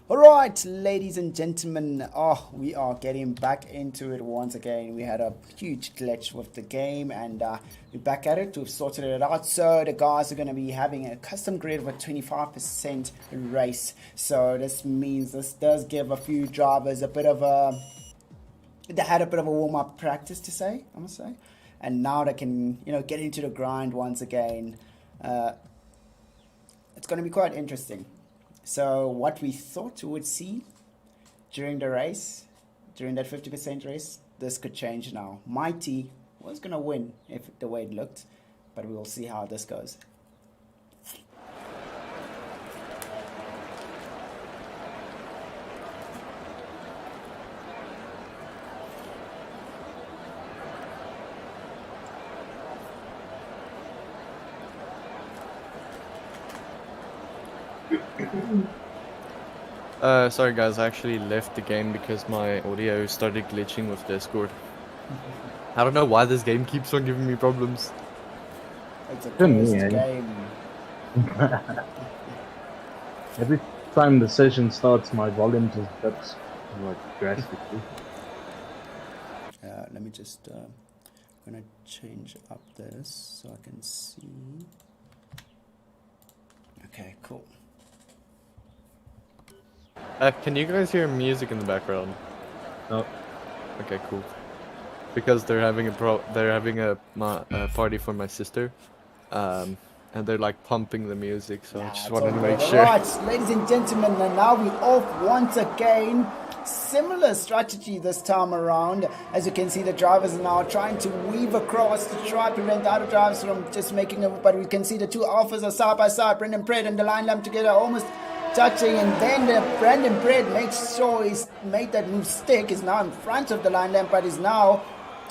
All right, ladies and gentlemen, we are getting back into it once again. We had a huge glitch with the game, and we're back at it. We've sorted it out. So the guys are going to be having a custom grid with 25% race. So this means this does give a few drivers a bit of a... They had a bit of a warm-up practice to say, I must say. And now they can, get into the grind once again. It's going to be quite interesting. So what we thought we would see during the race, during that 50% race, this could change now. Mighty was going to win if the way it looked, but we will see how this goes. Sorry guys, I actually left the game because my audio started glitching with Discord. I don't know why this game keeps on giving me problems. It's a cursed game. Every time the session starts, my volume just dips like drastically. Let me just, I'm gonna change up this so I can see. Okay, cool. Can you guys hear music in the background? No. Okay, cool. Because they're having a party for my sister, and they're like pumping the music, so I just wanted to make sure. Right, ladies and gentlemen, and now we're off once again. Similar strategy this time around. As you can see, the drivers are now trying to weave across to try to prevent the other drivers from just making it. But we can see the two alphas are side by side. Brendan Pred and the line lamp together, almost touching, and then Brendan Pred makes sure he's made that move stick. Is now in front of the line lamp, but is now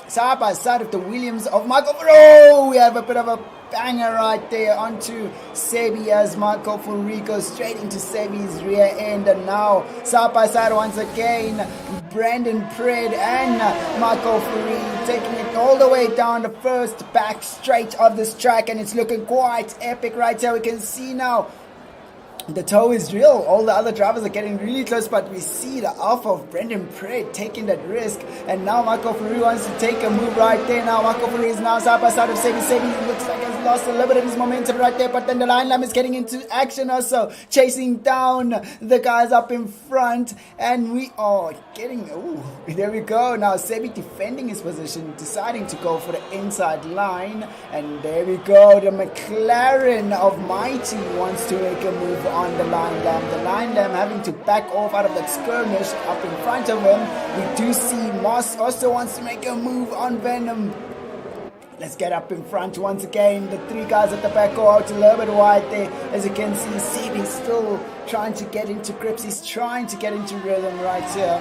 side by side of the Williams of Michael. Oh, we have a bit of a banger right there onto Sebi as Marco Furico straight into Sebi's rear end, and now side by side once again Brendan Pred and Marco Furi taking it all the way down the first back straight of this track, and it's looking quite epic right here. We can see now the toe is real. All the other drivers are getting really close, but we see the alpha of Brendan Pred taking that risk. And now Marco Furi wants to take a move right there. Now Marco Furi is now side by side of Sebi. Sebi looks like has lost a little bit of his momentum right there, but then the line lamp is getting into action also, chasing down the guys up in front. And we are getting, there we go. Now Sebi defending his position, deciding to go for the inside line. And there we go. The McLaren of Mighty wants to make a move on the line lamp. The line lamp having to back off out of that skirmish up in front of him. We do see Moss also wants to make a move on Venom. Let's get up in front once again. The three guys at the back go out a little bit wide there. As you can see, Sebi still trying to get into grips. He's trying to get into rhythm right here.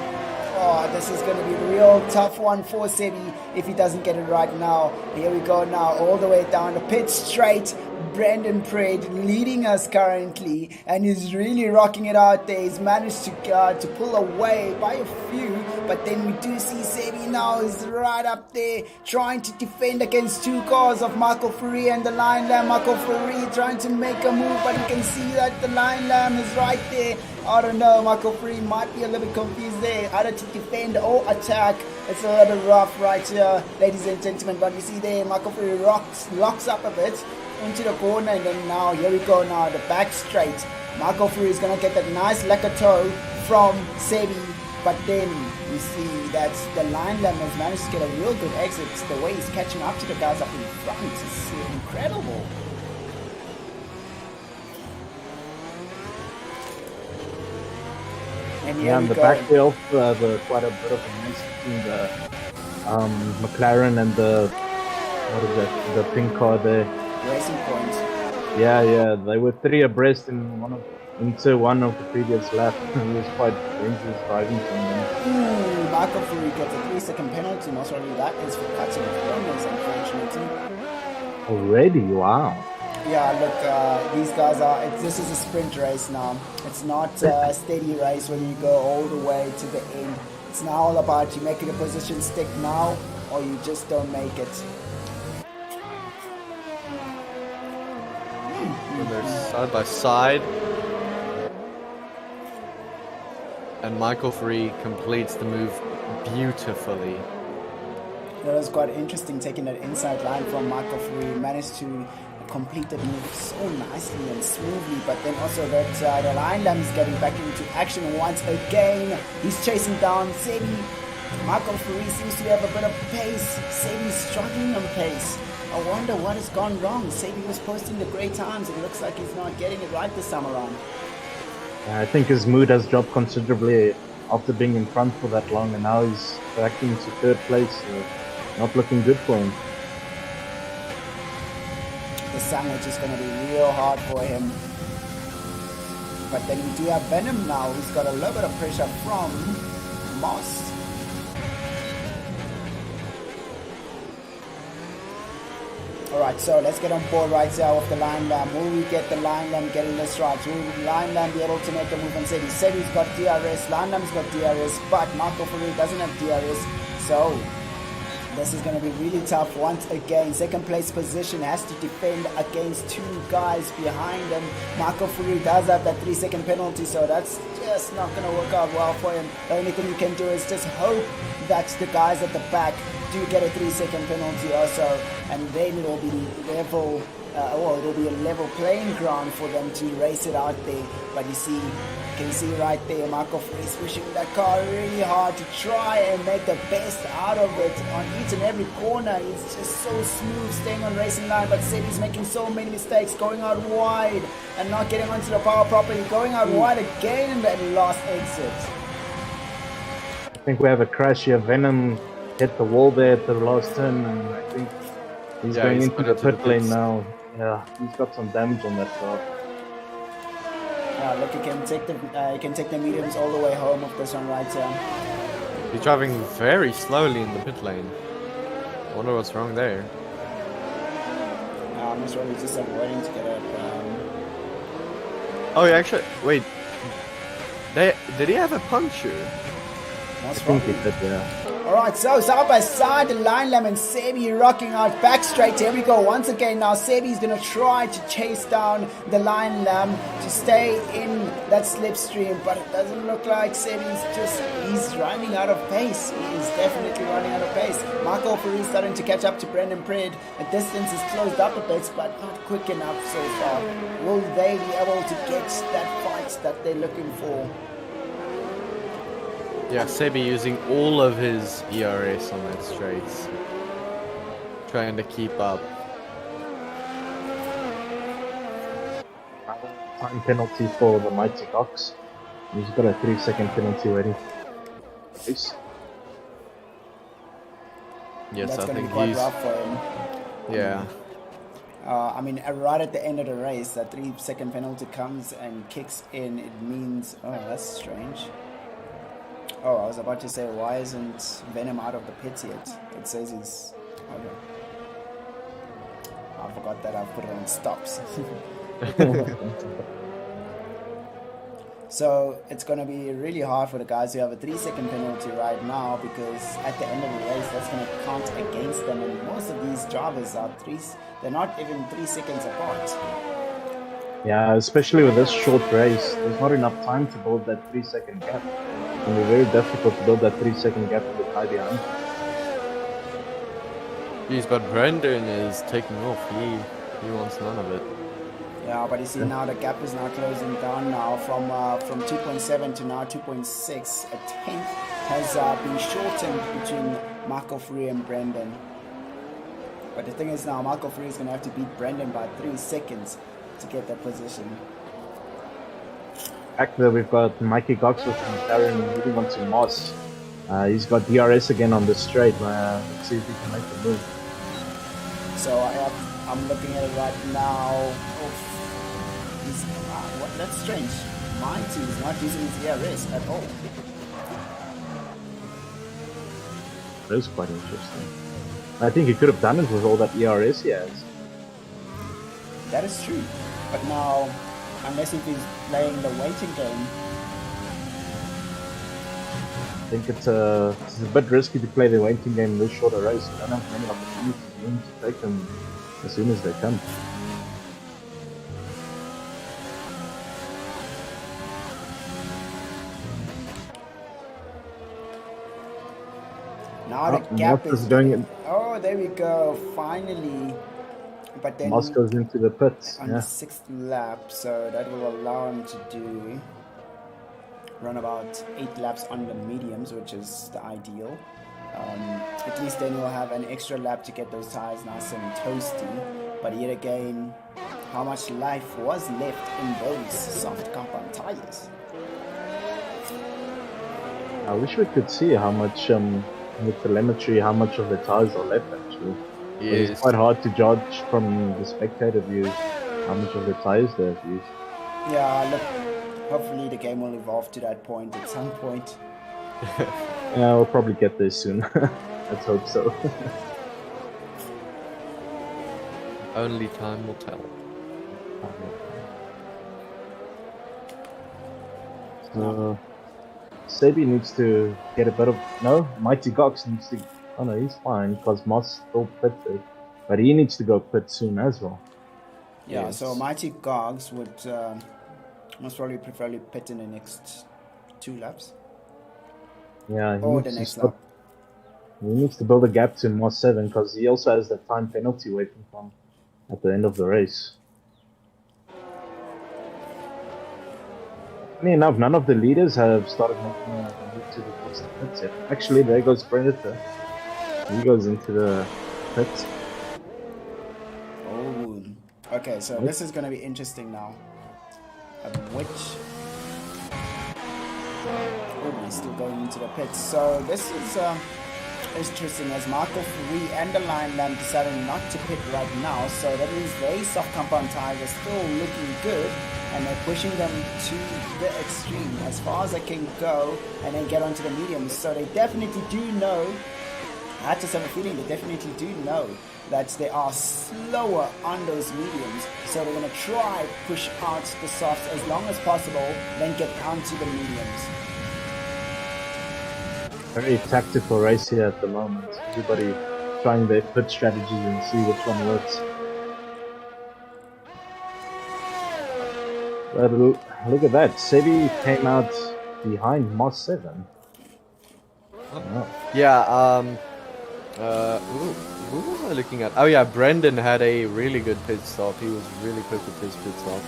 Oh, this is going to be a real tough one for Sebi if he doesn't get it right now. Here we go now, all the way down the pit straight. Brendan Pred leading us currently, and he's really rocking it out there. He's managed to pull away by a few, but then we do see Sebi now is right up there trying to defend against two cars of Marco Furi and the line lamb. Marco Furi trying to make a move, but you can see that the line lamb is right there. I don't know, Marco Furi might be a little bit confused there, either to defend or attack. It's a little bit rough right here, ladies and gentlemen, but you see there Marco Furi locks up a bit into the corner, and then now here we go now, the back straight. Marco Furi is going to get that nice lacquer toe from Sebi, but then you see that the line lamb has managed to get a real good exit. The way he's catching up to the guys up in front is incredible. And yeah, and the back wheel, quite a bit of a mess between the McLaren and the, what is that, the pink car there. Racing Point. Yeah, they were three abreast into one of the previous lap. It was quite dangerous driving from them. Marco Furi gets a 3-second penalty. Most probably that is for cutting corners, unfortunately. Already, wow. Yeah, look, these guys are. This is a sprint race now. It's not a steady race when you go all the way to the end. It's now all about you making a position stick now, or you just don't make it. When they're side by side. and Michael Free completes the move beautifully. That was quite interesting, taking that inside line from Michael Free. Managed to complete the move so nicely and smoothly, but then also that the line lamb is getting back into action once again. He's chasing down Sebi. Michael Free seems to have a bit of pace. Sebi's struggling on pace. I wonder what has gone wrong. Sebi was posting the great times. It looks like he's not getting it right this time around. I think his mood has dropped considerably after being in front for that long, and now he's tracking to third place. Not looking good for him. The sandwich is going to be real hard for him. But then we do have Venom now, who's got a little bit of pressure from Moss. Alright, so let's get on board right here with the line lamb. Will we get the line lamb getting this right? Will the line lamb be able to make a move on Sebi? Sebi's got DRS, line lamb's got DRS, but Marco Ferri doesn't have DRS. So this is going to be really tough once again. Second place position, has to defend against two guys behind him. Marco Ferri does have that 3-second penalty, so that's just not going to work out well for him. The only thing you can do is just hope that the guys at the back do get a 3-second penalty also, and then it'll be level. It'll be a level playing ground for them to race it out there. But you can see right there, Marco is pushing that car really hard to try and make the best out of it on each and every corner. He's just so smooth, staying on racing line, but Sebi's making so many mistakes, going out wide and not getting onto the power properly, going out wide again in that last exit. I think we have a crash here. Venom hit the wall there at the last turn, and I think he's going into the pit lane now. Yeah, he's got some damage on that car. Look, you can take the mediums all the way home of this one right here. He's driving very slowly in the pit lane. I wonder what's wrong there. I'm just really just waiting to get up. Oh, yeah, actually, wait. Did he have a puncture? I think he did, yeah. Alright, so side by side, the line lamb and Sebi rocking out back straight. Here we go once again. Now Sebi's going to try to chase down the line lamb to stay in that slipstream, but it doesn't look like he's running out of pace. He is definitely running out of pace. Marco Ferri starting to catch up to Brendan Pred. The distance is closed up a bit, but not quick enough so far. Will they be able to get that fight that they're looking for? Yeah, Sebi using all of his ERS on that straights. Trying to keep up. Time penalty for the Mighty Cox. He's got a 3-second penalty ready. Nice. Yes, That's I going to think be quite he's... rough for him. Yeah. I mean, right at the end of the race, that 3-second penalty comes and kicks in. It means... Oh, that's strange. Oh, I was about to say, why isn't Venom out of the pits yet? It says he's... Okay. I forgot that I've put it on stops. So it's going to be really hard for the guys who have a 3-second penalty right now, because at the end of the race, that's going to count against them. And most of these drivers are they're not even 3 seconds apart. Yeah, especially with this short race, there's not enough time to build that 3-second gap. It's going to be very difficult to build that 3-second gap with the guy behind. Jeez, but Brendan is taking off. He wants none of it. Yeah, but you see now the gap is now closing down now from 2.7 to now 2.6. A tenth has been shortened between Marco Ferri and Brendan. But the thing is now Marco Ferri is going to have to beat Brendan by 3 seconds to get that position. Back there we've got Mikey Cox with Darren moving on to Moss. He's got DRS again on the straight. Let's see if he can make the move. So I'm looking at it right now. That's strange. Mighty is not using his ERS at all. That is quite interesting. I think he could have done it with all that ERS he has. That is true. But now, unless if he's playing the waiting game. I think it's a bit risky to play the waiting game in this shorter race. You don't have many opportunities to take them as soon as they come. Now the Oh, gap Moss is is going getting... in. Oh, there we go. Finally. But then Moss goes into the pits. on the Yeah. 6th lap, so that will allow him to run about 8 laps on the mediums, which is the ideal. At least then you'll have an extra lap to get those tires nice and toasty. But yet again, how much life was left in those soft compound tires? I wish we could see how much with telemetry, how much of the tires are left actually. But it's Yes. quite hard to judge from the spectator view how much of the tires they have used. Yeah, look, hopefully the game will evolve to that point at some point. Yeah, we'll probably get there soon. Let's hope so. Only time will tell. So, Sebi needs to get a bit of... No, Mighty Gox needs to... Oh no, he's fine because Moss still pitted. But he needs to go pit soon as well. Yeah, Yes. so Mighty Gogs would most probably preferably pit in the next 2 laps. Yeah, he Or needs the to next stop. lap. He needs to build a gap to Moss 7 because he also has that time penalty waiting for him at the end of the race. Funny enough, none of the leaders have started making a move to the pits yet. Actually, there goes Predator. He goes into the pits. Oh, okay, so this is going to be interesting now. Oh, he's still going into the pits. So this is interesting as Marco Furi and the Lion Lamb decided not to pit right now. So that means very soft compound tires are still looking good and they're pushing them to the extreme as far as they can go and then get onto the mediums. So they definitely do know, I just have a feeling they definitely do know that they are slower on those mediums. So they're going to try push out the softs as long as possible, then get onto the mediums. Very tactical race here at the moment. Everybody trying their pit strategies and see which one works. But look at that. Sebi came out behind Moss 7. Oh. Yeah, who was I looking at? Oh yeah, Brendan had a really good pit stop. He was really quick with his pit stop.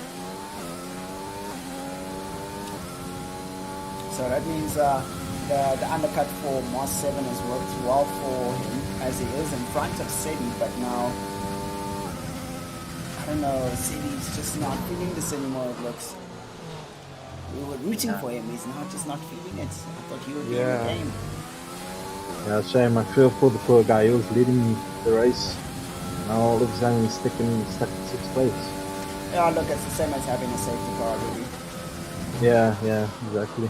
So that means the undercut for Moss 7 has worked well for him as he is in front of Sebi, but now, I don't know, Sebi's just not feeling this anymore, it looks. We were rooting for him, he's now just not feeling it. I thought he would be in the game. Yeah, shame. I feel for the poor guy. He was leading the race. Now all of a sudden he's stuck in 6th place. Yeah, look, it's the same as having a safety car, really. Yeah, exactly.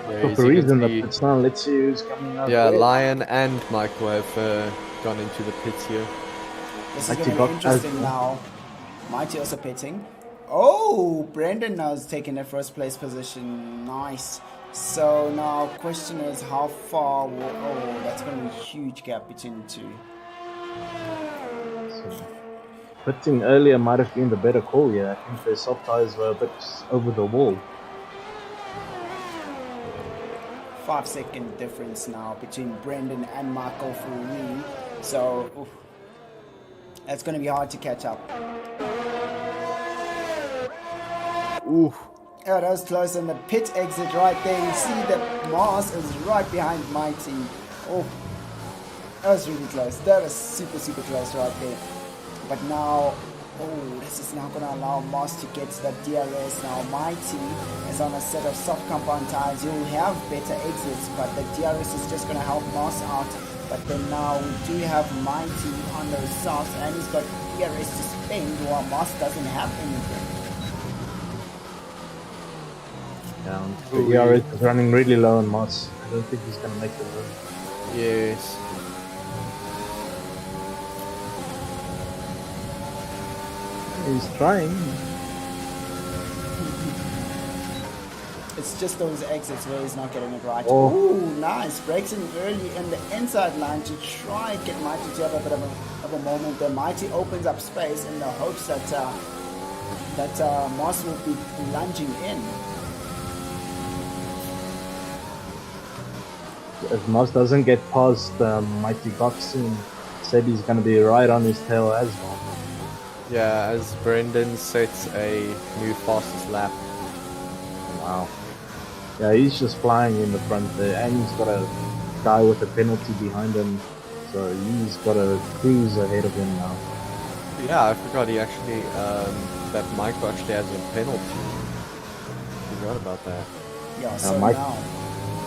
Yeah, For as a you can reason, see- it's now. Let's see who's coming out. Yeah, there. Lion and Michael have gone into the pits here. This is Mighty going to got be interesting as- now. Mighty also pitting. Oh, Brendan now is taking the first place position. Nice. So now question is how far will... Oh, that's going to be a huge gap between the two. So, pitting earlier might have been the better call. Yeah, I think the soft tires were a bit over the wall. 5-second difference now between Brendan and Marco Furi. So oof, that's going to be hard to catch up. Ooh. Oh, that was close on the pit exit right there. You see that Mars is right behind Mighty. Oh, that was really close. That was super, super close right there. But now, oh, this is now going to allow Mars to get to that DRS. Now, Mighty is on a set of soft compound tires. You'll have better exits, but the DRS is just going to help Mars out. But then now we do have Mighty on those softs, and he's got DRS to spend while Mars doesn't have anything. Yeah, the ERS is running really low on Moss. I don't think he's going to make the run. Yes. He's trying. It's just those exits where he's not getting it right. Oh. Ooh, nice. Breaks in early in the inside line to try and get Mighty to have a bit of a moment there. Mighty opens up space in the hopes that Moss will be lunging in. if Moss doesn't get past Mighty Gox soon, Sebi's going to be right on his tail as well. Yeah, as Brendan sets a new fastest lap. Wow. Yeah, he's just flying in the front there, and he's got a guy with a penalty behind him, so he's got a cruise ahead of him now. Yeah, I forgot he actually, that Michael actually has a penalty. Forgot about that. Yeah, so Mike- now.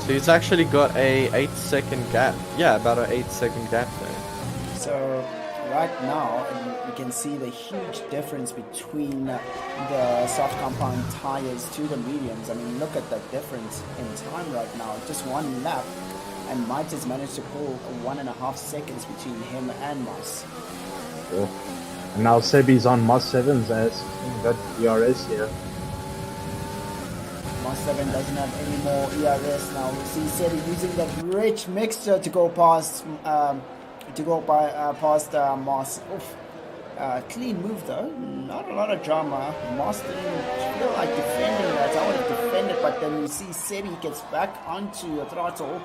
So he's actually got a 8-second gap. Yeah, about an 8-second gap there. So right now, you can see the huge difference between the soft compound tires to the mediums. I mean, look at the difference in time right now. Just one lap, and Mike has managed to pull 1.5 seconds between him and Moss. Cool. And now Sebi's on Moss 7s as got DRS here. Moss 7 doesn't have any more ERS now. We see Sebi using that rich mixture to go past past Moss. Oof. Clean move though, not a lot of drama. Moss didn't feel like defending that. I would have defended, but then we see Sebi gets back onto the throttle,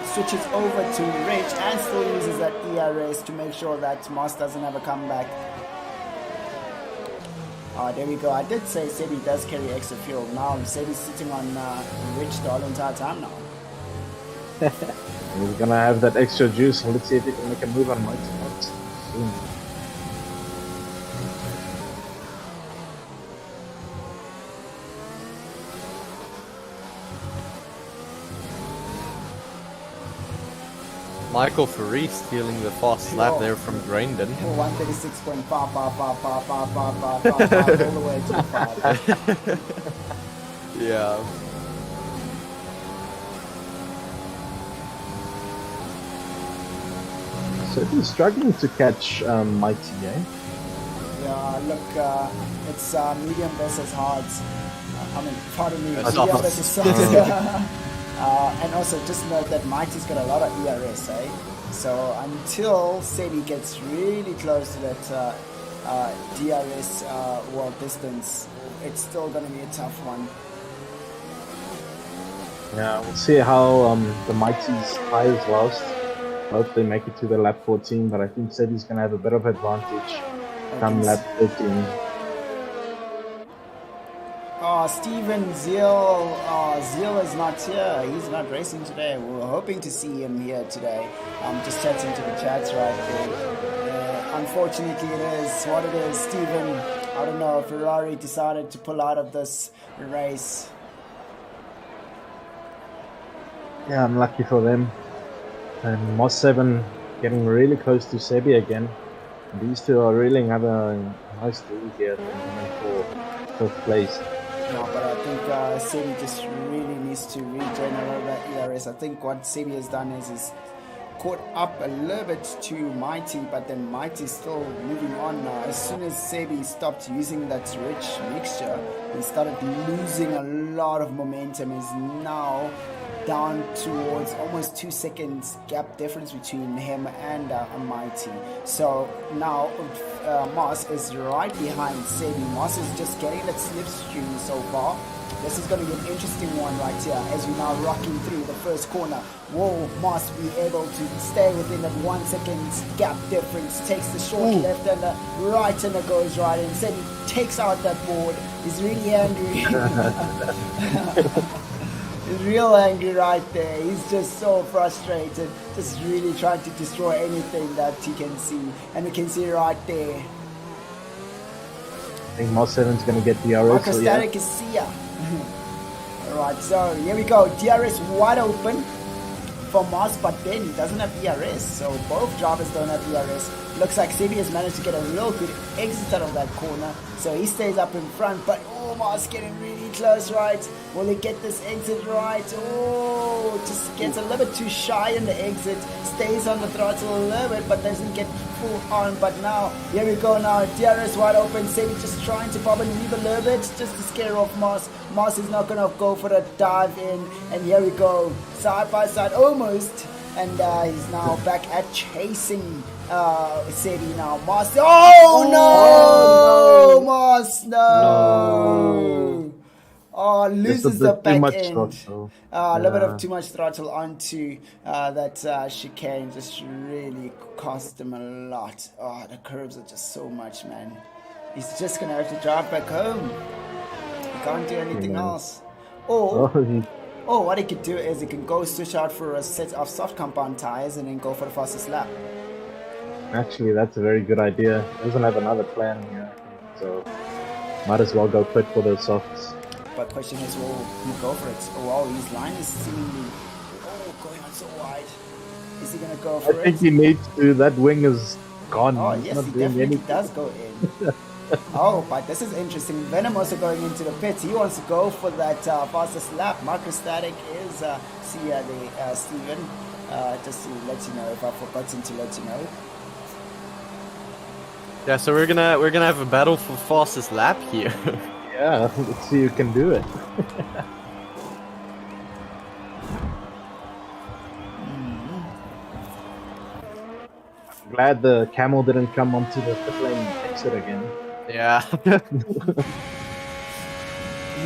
switches over to Rich, and still uses that ERS to make sure that Moss doesn't have a comeback. There we go. I did say Sebi does carry extra fuel. Now Sebi's sitting on Rich the whole entire time now. He's gonna have that extra juice. Let's see if he can make a move on Mighty Gox soon. Michael Ferry stealing the fast lap there from Brendan. 136.5 all the way to the 5. Yeah. So he's struggling to catch Mighty, eh? Yeah, look, it's medium versus hards. I mean, pardon me, That's medium awesome. versus softs. And also just note that Mighty's got a lot of ERS, eh? So until Sebi gets really close to that DRS distance, it's still going to be a tough one. Yeah, we'll see how the Mighty's tires last. Hope they make it to the lap 14, but I think Sebi's going to have a bit of advantage come lap 13. Steven Zeal. Zeal is not here. He's not racing today. We were hoping to see him here today. I'm just chatting to the chats right there. Unfortunately, it is what it is. Steven, I don't know. Ferrari decided to pull out of this race. Yeah, unlucky for them. And Moss 7 getting really close to Sebi again. These two are really having a nice duel here for fifth place. No, but I think Sebi just really needs to regenerate that ERS. I think what Sebi has done is caught up a little bit to Mighty, but then Mighty's still moving on now. As soon as Sebi stopped using that rich mixture, he started losing a lot of momentum. He's now down towards almost 2 seconds gap difference between him and Mighty. So now Moss is right behind Sebi. Moss is just getting that slipstream so far. This is going to be an interesting one right here as we're now rocking through the first corner. Will Moss be able to stay within that 1 second gap difference? Takes the short left and the right and goes right. And Sebi takes out that board. He's really angry. He's real angry right there. He's just so frustrated. Just really trying to destroy anything that he can see. And we can see right there. I think Moss 7's going to get DRS. Microstatic is Sia. Alright, so here we go. DRS wide open for Moss, but then he doesn't have DRS. So both drivers don't have DRS. Looks like Sebi has managed to get a real good exit out of that corner. So he stays up in front, but Moss getting really close, right? Will he get this exit right? Oh, just gets a little bit too shy in the exit. Stays on the throttle a little bit, but doesn't get full on. But now, here we go now. DRS wide open. Sebi just trying to pop and leave a little bit just to scare off Moss. Moss is not going to go for a dive in. And here we go. Side by side, almost. And he's now back at chasing Sebi now. Moss. Oh no! Moss, no! Oh Oh, Just a loses the bit too back much end. throttle. A little bit Yeah. of too much throttle onto that chicane just really cost him a lot. Oh, the curves are just so much, man. He's just gonna have to drive back home. He can't do anything man. else. Or, Oh, he, what he could do is he can go switch out for a set of soft compound tires and then go for the fastest lap. actually, that's a very good idea. He doesn't have another plan here, so might as well go pit for those softs. But question is, will he go for it? Oh, wow, his line is seemingly going on so wide. Is he gonna go I for think it? he needs to. That wing is gone. Oh, He's yes, not he doing definitely anything. does go in. Oh, but this is interesting. Venom also going into the pits. He wants to go for that fastest lap. Microstatic is, Steven, just to let you know if I've forgotten to let you know. Yeah, so we're gonna have a battle for fastest lap here. Yeah, let's see who can do it. I'm glad the camel didn't come onto the pit lane exit again. Yeah.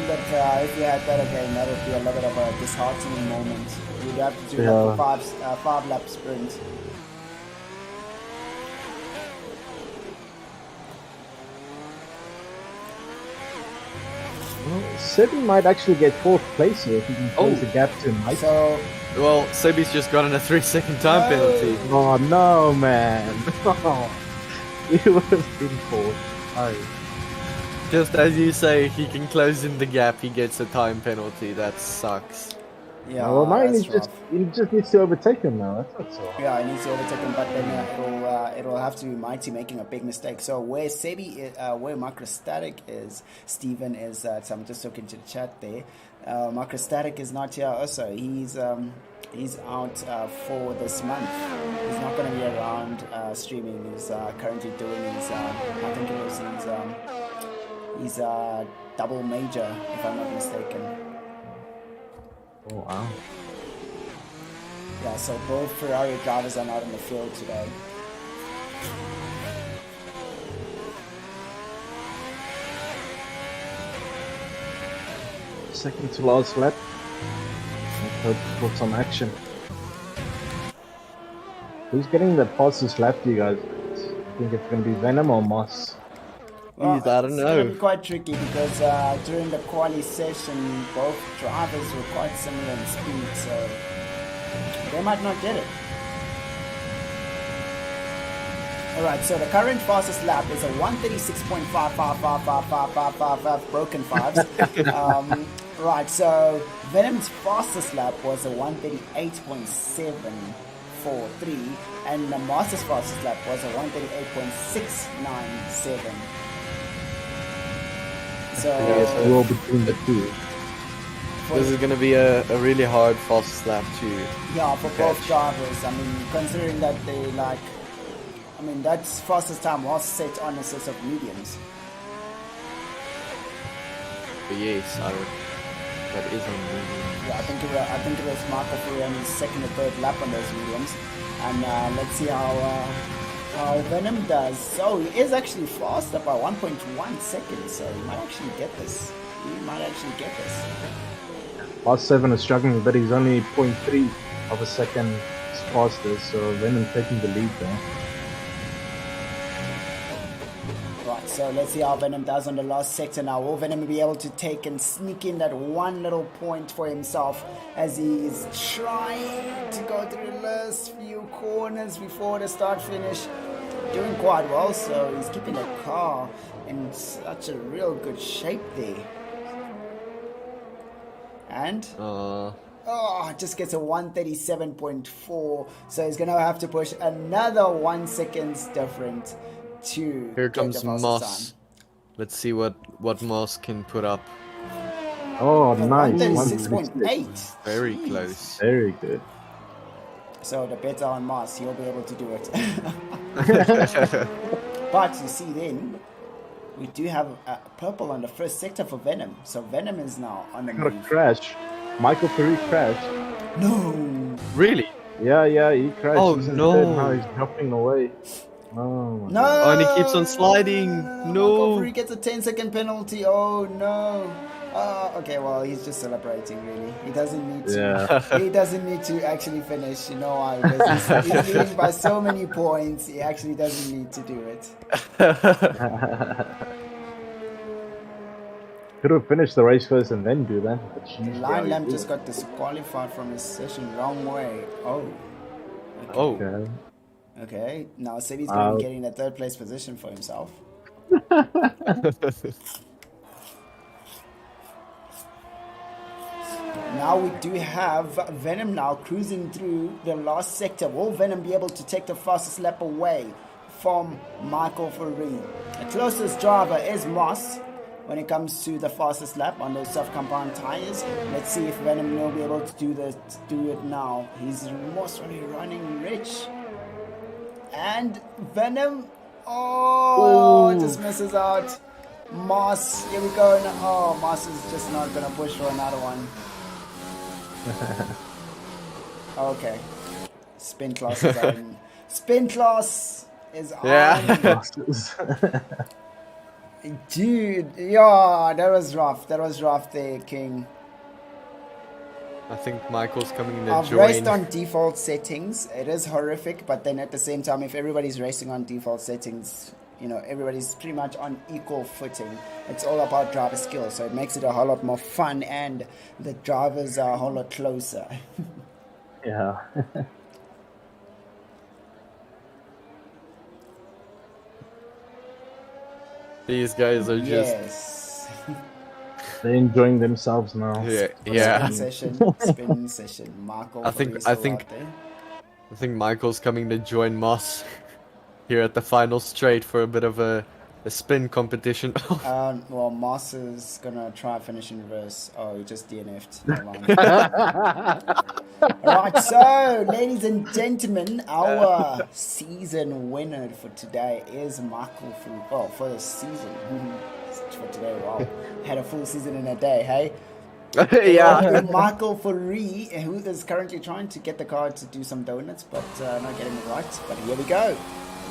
But if you had that again, that would be a little bit of a disheartening moment. You'd have to do like a five lap sprint. Well, Sebi might actually get fourth place here if he can close the gap to Mike. So, Well, Sebi's just gotten a 3-second time penalty. Oh no, man! He would have been fourth. Oh. Just as you say, he can close in the gap, he gets a time penalty. That sucks. yeah, Well, mine that's is just rough. he just needs to overtake him now. That's not so hard. Yeah, I need to overtake him, but then it'll have to be Mighty making a big mistake. So where Sebi, where Microstatic is, Steven is. So I'm just looking to the chat there. Microstatic is not here. Also, he's out for this month. He's not going to be around streaming. He's currently doing his, I think it was his double major, if I'm not mistaken. Oh wow. Yeah, so both Ferrari drivers are not in the field today. Second to last lap. Let's hope for some action. Who's getting the fastest lap, do you guys? I think it's going to be Venom or Moss. Well, I don't It's going to know. be quite tricky because during the quali session, both drivers were quite similar in speed, so they might not get it. Alright, so the current fastest lap is a 136.5555555 broken fives. Right, so Venom's fastest lap was a 138.743, and the Master's fastest lap was a 138.697. So It's a war between the two. This is gonna be a really hard fastest lap too. yeah, for both catch. drivers, I mean, considering that they that fastest time was set on a set of mediums. But yes, that is on medium. Yeah, I think it was Marco Furiani's second or third lap on those mediums, and let's see how Venom does. So he is actually faster by 1.1 seconds, so he might actually get this. Last 7 is struggling, but he's only 0.3 of a second faster, so Venom taking the lead there. Right, so let's see how Venom does on the last sector now. Will Venom be able to take and sneak in that one little point for himself as he's trying to go through the last few corners before the start finish? Doing quite well, so he's keeping the car in such a real good shape there. And just gets a 137.4, so he's gonna have to push another 1 second different to Here get comes the fastest Moss. time. Let's see what Moss can put up. Oh, nice. 136.8. Very Jeez. close. Very good. So the bets are on Moss, he'll be able to do it. But you see then, we do have a purple on the first sector for Venom. So Venom is now on the Got a move. crash. Michael Perry crashed. No! Really? Yeah, he crashed. Oh, He's in no. third now, he's dropping away. Oh, my No! God. Oh, and he keeps on sliding. No. Michael Free gets a 10-second penalty. Oh no! Okay, well, he's just celebrating, really. He doesn't need to. Yeah. He doesn't need to actually finish, you know why? Because he's leading by so many points, he actually doesn't need to do it. Could have finished the race first and then do that. But she's Line Lamp just got disqualified from his session. Wrong way. Oh. Okay. Oh. Okay. Okay. Now Sebi's going to be getting a third place position for himself. Now we do have Venom now cruising through the last sector. Will Venom be able to take the fastest lap away from Michael Faree? The closest driver is Moss when it comes to the fastest lap on those soft compound tires. Let's see if Venom will be able to do it now. He's most really running rich. And Venom, just misses out. Moss, here we go. Oh, Moss is just not going to push for another one. Okay. Spin class is on. Spin class is on. Yeah. Dude, yeah, that was rough. That was rough there, King. I think Michael's coming to I've join. raced on default settings. It is horrific, but then at the same time, if everybody's racing on default settings, you know, everybody's pretty much on equal footing. It's all about driver skill, so it makes it a whole lot more fun, and the drivers are a whole lot closer. Yeah. These guys are just. Yes. They're enjoying themselves now. Yeah. Spin session. Marco. I think Michael's coming to join Moss here at the final straight for a bit of a spin competition. Well, Moss is gonna try finish in reverse. Oh, he just DNF'd. Never mind. Alright, so ladies and gentlemen, our season winner for today is Michael for the season. For today, wow. Had a full season in a day, hey? Yeah. Michael Faree, who is currently trying to get the car to do some donuts, but not getting it right. But here we go.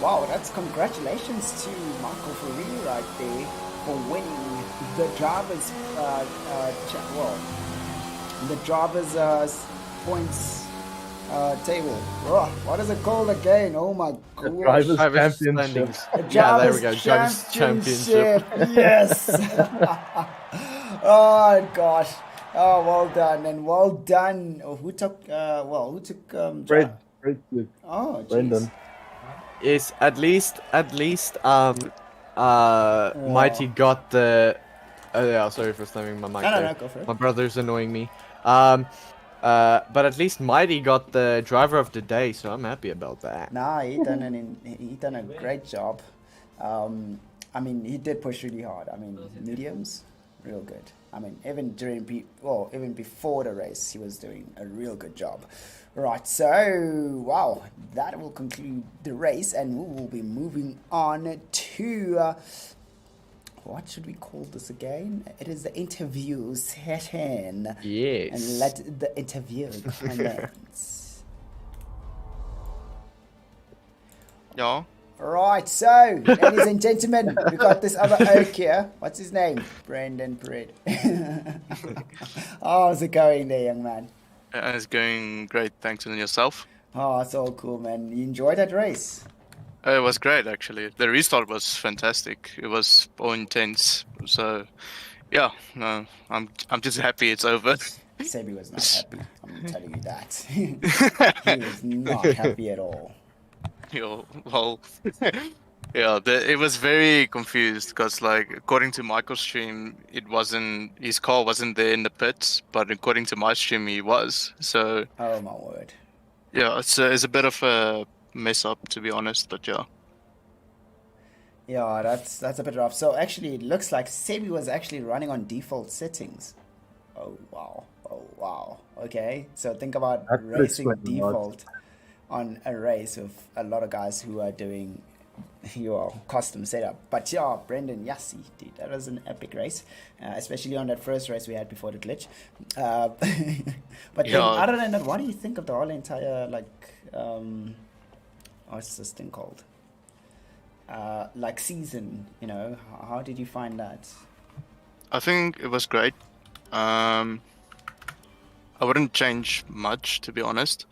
Wow, that's congratulations to Michael Faree right there for winning the drivers' the drivers' points table. Oh, what is it called again? Oh my gosh. Drivers' Championship. Yeah, there we go. Drivers' Championship. Yes. Oh gosh. Oh, well done and well done. Oh, who took? Great. Oh, geez. Brendan. Is at least Mighty got the. Yeah, sorry for slamming my mic. No, go for it. My brother's annoying me. But at least Mighty got the driver of the day, so I'm happy about that. Nah, he done a great job. I mean, he did push really hard. I mean, mediums, real good. I mean, even even before the race, he was doing a real good job. Right, so wow, that will conclude the race, and we will be moving on to what should we call this again? It is the interview session. Yes. And let the interview commence. Yeah. Right, so, ladies and gentlemen, we got this other oak here. What's his name? Brendan Bread. How's it going there, young man? It's going great, thanks. And yourself? Oh, it's all cool, man. You enjoyed that race? It was great, actually. The restart was fantastic. It was all intense. So, yeah, no, I'm just happy it's over. Sebi was not happy. I'm telling you that. He was not happy at all. Well, yeah, it was very confused because, like, according to Michael's stream, his car wasn't there in the pits, but according to my stream, he was. So, Oh my word. yeah, it's a bit of a mess up, to be honest, but yeah. Yeah, that's a bit rough. So actually, it looks like Sebi was actually running on default settings. Oh wow. Okay, so think about That racing looks like a lot. default on a race with a lot of guys who are doing your custom setup. But yeah, Brendan Yassi, dude, that was an epic race, especially on that first race we had before the glitch. But then, Yeah. other than that, what do you think of the whole entire what's this thing called? Season, you know, how did you find that? I think it was great. I wouldn't change much, to be honest.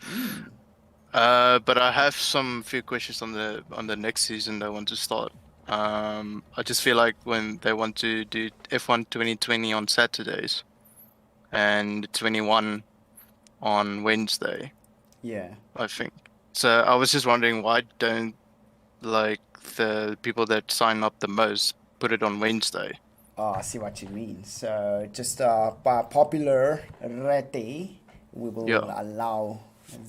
But I have some few questions on the next season that I want to start. I just feel like when they want to do F1 2020 on Saturdays and 21 on Wednesday, Yeah. I think. So I was just wondering why don't like the people that sign up the most put it on Wednesday? Oh, I see what you mean. So just by popular rete, we will Yeah. allow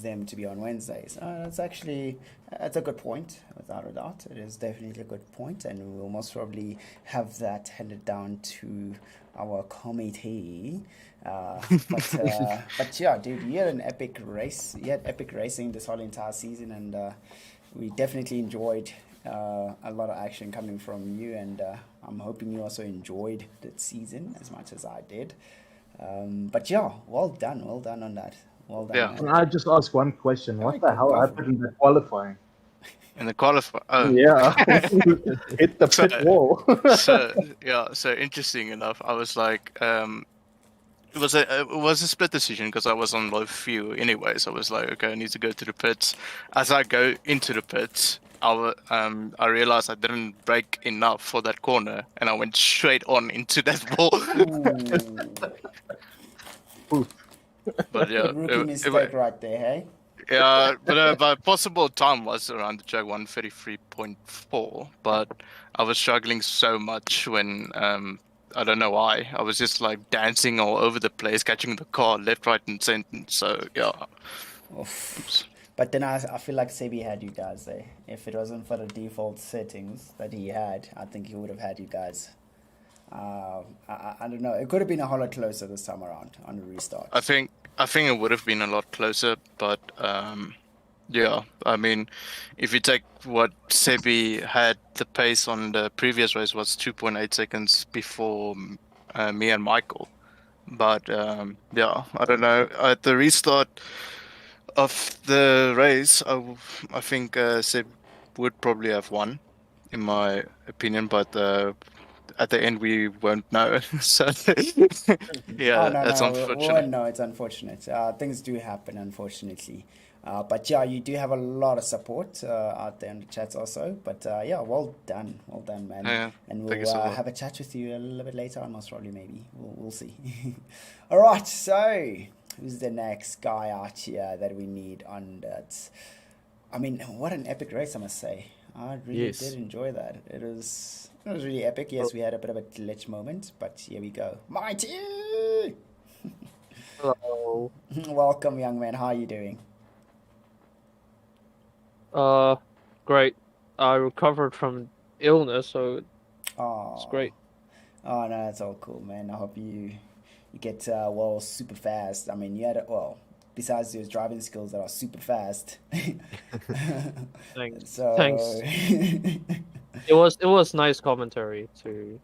them to be on Wednesdays. That's a good point, without a doubt. It is definitely a good point, and we will most probably have that handed down to our committee. But yeah, dude, you had an epic race. You had epic racing this whole entire season, and we definitely enjoyed a lot of action coming from you, and I'm hoping you also enjoyed the season as much as I did. But yeah, well done on that. Well done, Yeah. man. Can I just ask one question? What the Alright, hell go for happened in the qualifying? In the qualifier. Oh. Yeah, hit the So- pit wall. So interesting enough, I was like, it was a split decision because I was on low fuel anyway. So I was like, okay, I need to go to the pits. As I go into the pits, I realized I didn't brake enough for that corner, and I went straight on into that wall. Ooh, But yeah, rookie mistake right there, hey? yeah, but my possible time was around the track 133.4, but I was struggling so much when I don't know why. I was just like dancing all over the place, catching the car left, right, and center. So yeah. Oof. Oops. But then I feel like Sebi had you guys there. If it wasn't for the default settings that he had, I think he would have had you guys. I don't know. It could have been a whole lot closer this time around on the restart. I think it would have been a lot closer, but yeah. I mean, if you take what Sebi had, the pace on the previous race was 2.8 seconds before me and Michael. But yeah, I don't know. At the restart of the race, I think Seb would probably have won, in my opinion. But at the end, we won't know. So Oh yeah, no, that's no, we unfortunate. won't know. It's unfortunate. Things do happen, unfortunately. But yeah, you do have a lot of support out there in the chats also. But yeah, well done, man. Yeah, And thank you we'll so much. have a chat with you a little bit later on, most probably, maybe. We'll see. All right, so who's the next guy out here that we need on that? I mean, what an epic race, I must say. I really Yes. did enjoy that. It was really epic. Yes, we had a bit of a glitch moment, but here we go. Mighty! Hello. Welcome, young man. How are you doing? Great. I recovered from illness, so it's Oh, great. Oh no, that's all cool, man. I hope you get well super fast. I mean, you had besides those driving skills that are super fast. Thanks. So Thanks. It was nice commentary to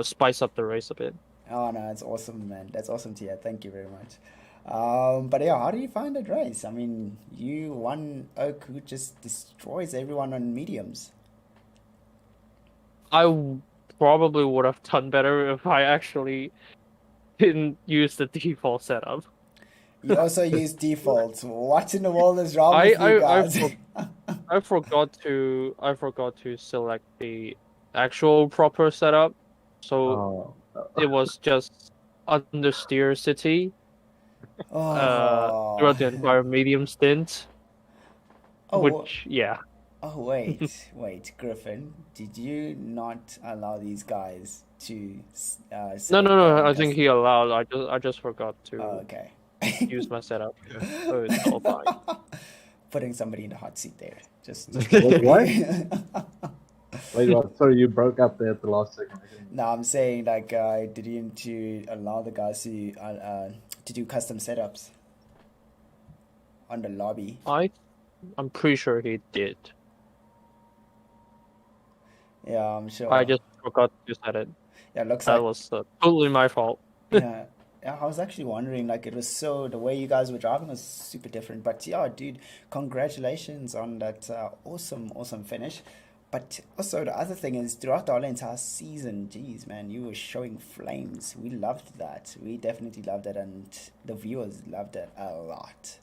spice up the race a bit. Oh no, that's awesome, man. That's awesome to hear. Thank you very much. But yeah, how do you find that race? I mean, you one oak who just destroys everyone on mediums. Probably would have done better if I actually didn't use the default setup. You also use defaults. What in the world is wrong I with you I guys? I forgot to select the actual proper setup, so Oh, it was just understeer city Oh, throughout the entire medium stint. oh, Which yeah. oh, wait, Griffin, did you not allow these guys to No, select no, their no. own I think he allowed. I just forgot Oh, to okay. use my setup, so it's all fine. Putting somebody in the hot seat there. Just wait, what? Wait, what? Sorry, you broke up there at the last second. No, I'm saying like, didn't you allow the guys to do custom setups on the lobby? I'm pretty sure he did. Yeah, I'm sure. I just forgot to set it. Yeah, it looks That like was totally my fault. yeah. Yeah, I was actually wondering, like, it was the way you guys were driving was super different. But yeah, dude, congratulations on that awesome finish. But also the other thing is throughout the whole entire season, geez, man, you were showing flames. We loved that. We definitely loved it, and the viewers loved it a lot.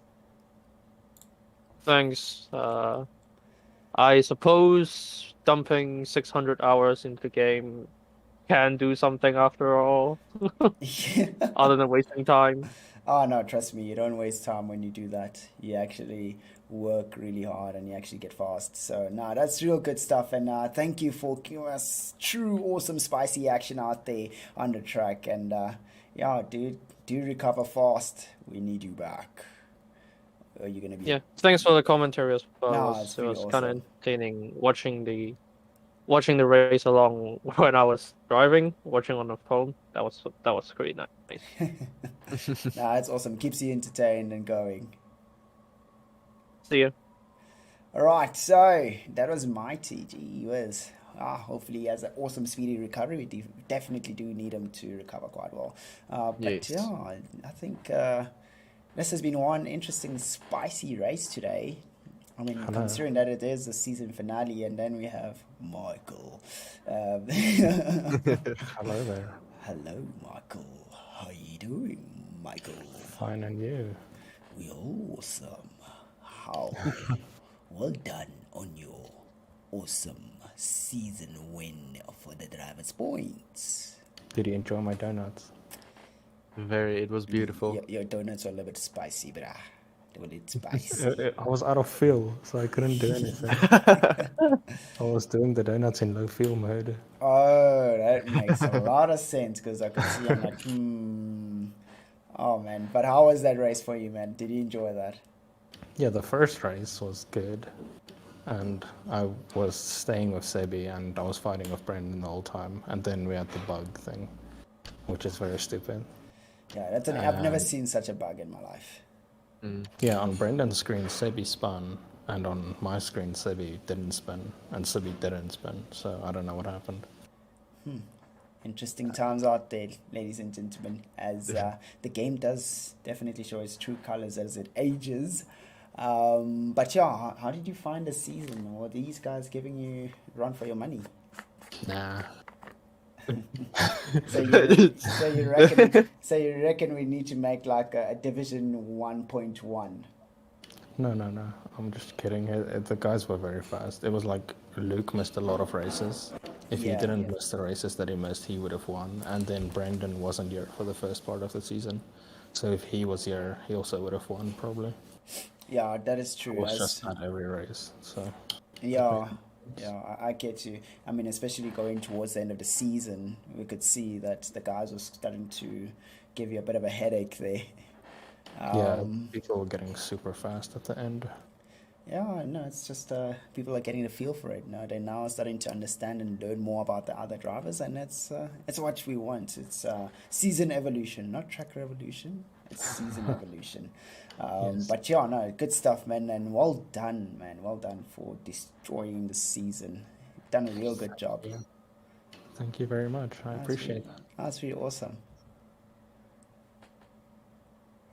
Thanks. I suppose dumping 600 hours into the game can do something after all, other than wasting time. Oh no, trust me, you don't waste time when you do that. You actually work really hard and you actually get fast. So no, that's real good stuff. And thank you for giving us true awesome spicy action out there on the track. And yeah, dude, do recover fast. We need you back. Are you gonna be? Yeah, thanks for the commentary as well. No, It it's was, pretty kind of awesome. entertaining watching the race along when I was driving, watching on the phone. That was pretty nice. Nah, it's awesome. Keeps you entertained and going. See ya. All right, so that was mighty. Gee whiz. Hopefully he has an awesome speedy recovery. We definitely do need him to recover quite well. But Yes. yeah, I think this has been one interesting, spicy race today. I mean, considering that it is the season finale, and then we have Michael. Hello there. Hello, Michael. How you doing, Michael? Fine, and you? We awesome. How? Well done on your awesome season win for the driver's points. Did you enjoy my donuts? It was beautiful. Your donuts are a little bit spicy, but they were a little spicy. I was out of fuel, so I couldn't do anything. I was doing the donuts in low fuel mode. Oh, that makes a lot of sense because I could see I'm like, Oh man, but how was that race for you, man? Did you enjoy that? Yeah, the first race was good, and I was staying with Sebi, and I was fighting with Brendan the whole time, and then we had the bug thing, which is very stupid. Yeah, I've never seen such a bug in my life. Yeah, on Brendan's screen, Sebi spun, and on my screen, Sebi didn't spin, and Sebi didn't spin, so I don't know what happened. Interesting times out there, ladies and gentlemen, as the game does definitely show its true colors as it ages. But yeah, how did you find the season? Were these guys giving you a run for your money? Nah. So you reckon we need to make like a division 1.1? No. I'm just kidding. The guys were very fast. It was like Luke missed a lot of races. If he didn't miss the races that he missed, he would have won. And then Brendan wasn't here for the first part of the season. So if he was here, he also would have won, probably. Yeah, that is true. It was just not every race. So Yeah, I get you. I mean, especially going towards the end of the season, we could see that the guys were starting to give you a bit of a headache there. yeah, people were getting super fast at the end. Yeah, no, it's just people are getting a feel for it now. They're now starting to understand and learn more about the other drivers, and it's what we want. It's season evolution, not track revolution. It's season evolution. But yeah, no, good stuff, man, and well done, man. Well done for destroying the season. You've done a real good job. Thank you very much. I appreciate that. That's really awesome.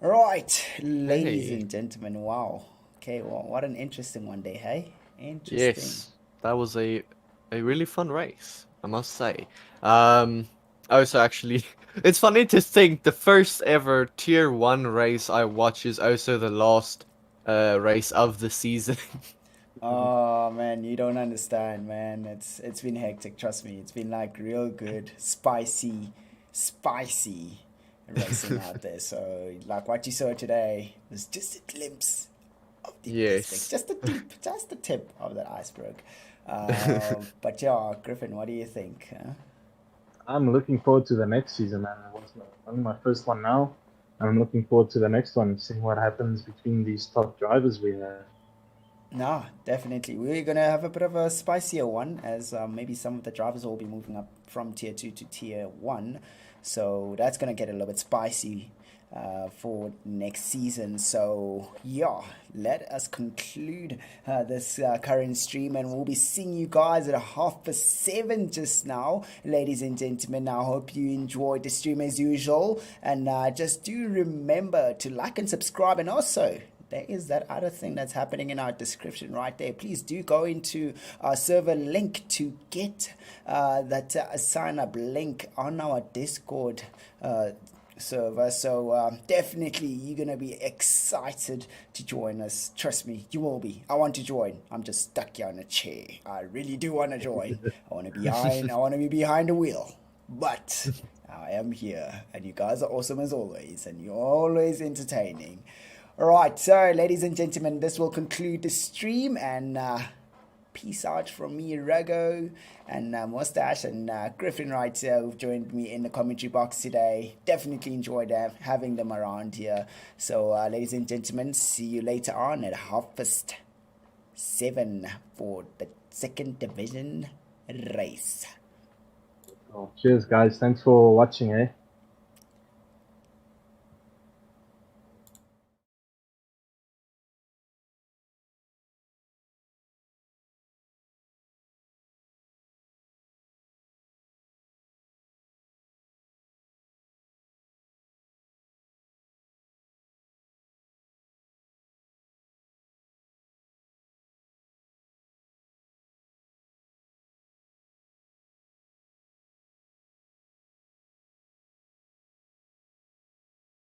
Right, ladies and gentlemen, wow. Okay, well, what an interesting one day, hey? Interesting. Yes, that was a really fun race, I must say. Also, actually, it's funny to think the first ever Tier 1 race I watch is also the last race of the season. Oh man, you don't understand, man. It's been hectic, trust me. It's been like real good, spicy racing out there. So like what you saw today was just a glimpse of the iceberg. Just the tip of that iceberg. But yeah, Griffin, what do you think? I'm looking forward to the next season, man. It was only my first one now. I'm looking forward to the next one, seeing what happens between these top drivers we have. No, definitely. We're going to have a bit of a spicier one, as maybe some of the drivers will be moving up from Tier 2 to Tier 1. So that's going to get a little bit spicy for next season. So yeah, let us conclude this current stream, and we'll be seeing you guys at 7:30 just now, ladies and gentlemen. I hope you enjoyed the stream as usual, and just do remember to like and subscribe, and also there is that other thing that's happening in our description right there. Please do go into our server link to get that sign up link on our Discord server. So definitely you're gonna be excited to join us. Trust me, you will be. I want to join. I'm just stuck here on a chair. I really do want to join. I want to be behind the wheel, but I am here, and you guys are awesome as always, and you're always entertaining. All right, so ladies and gentlemen, this will conclude the stream, and peace out from me, Rago, and Mustache, and Griffin right here, who've joined me in the commentary box today. Definitely enjoyed having them around here. So, ladies and gentlemen, see you later on at 7:30 for the second division race. Oh, cheers, guys. Thanks for watching, eh?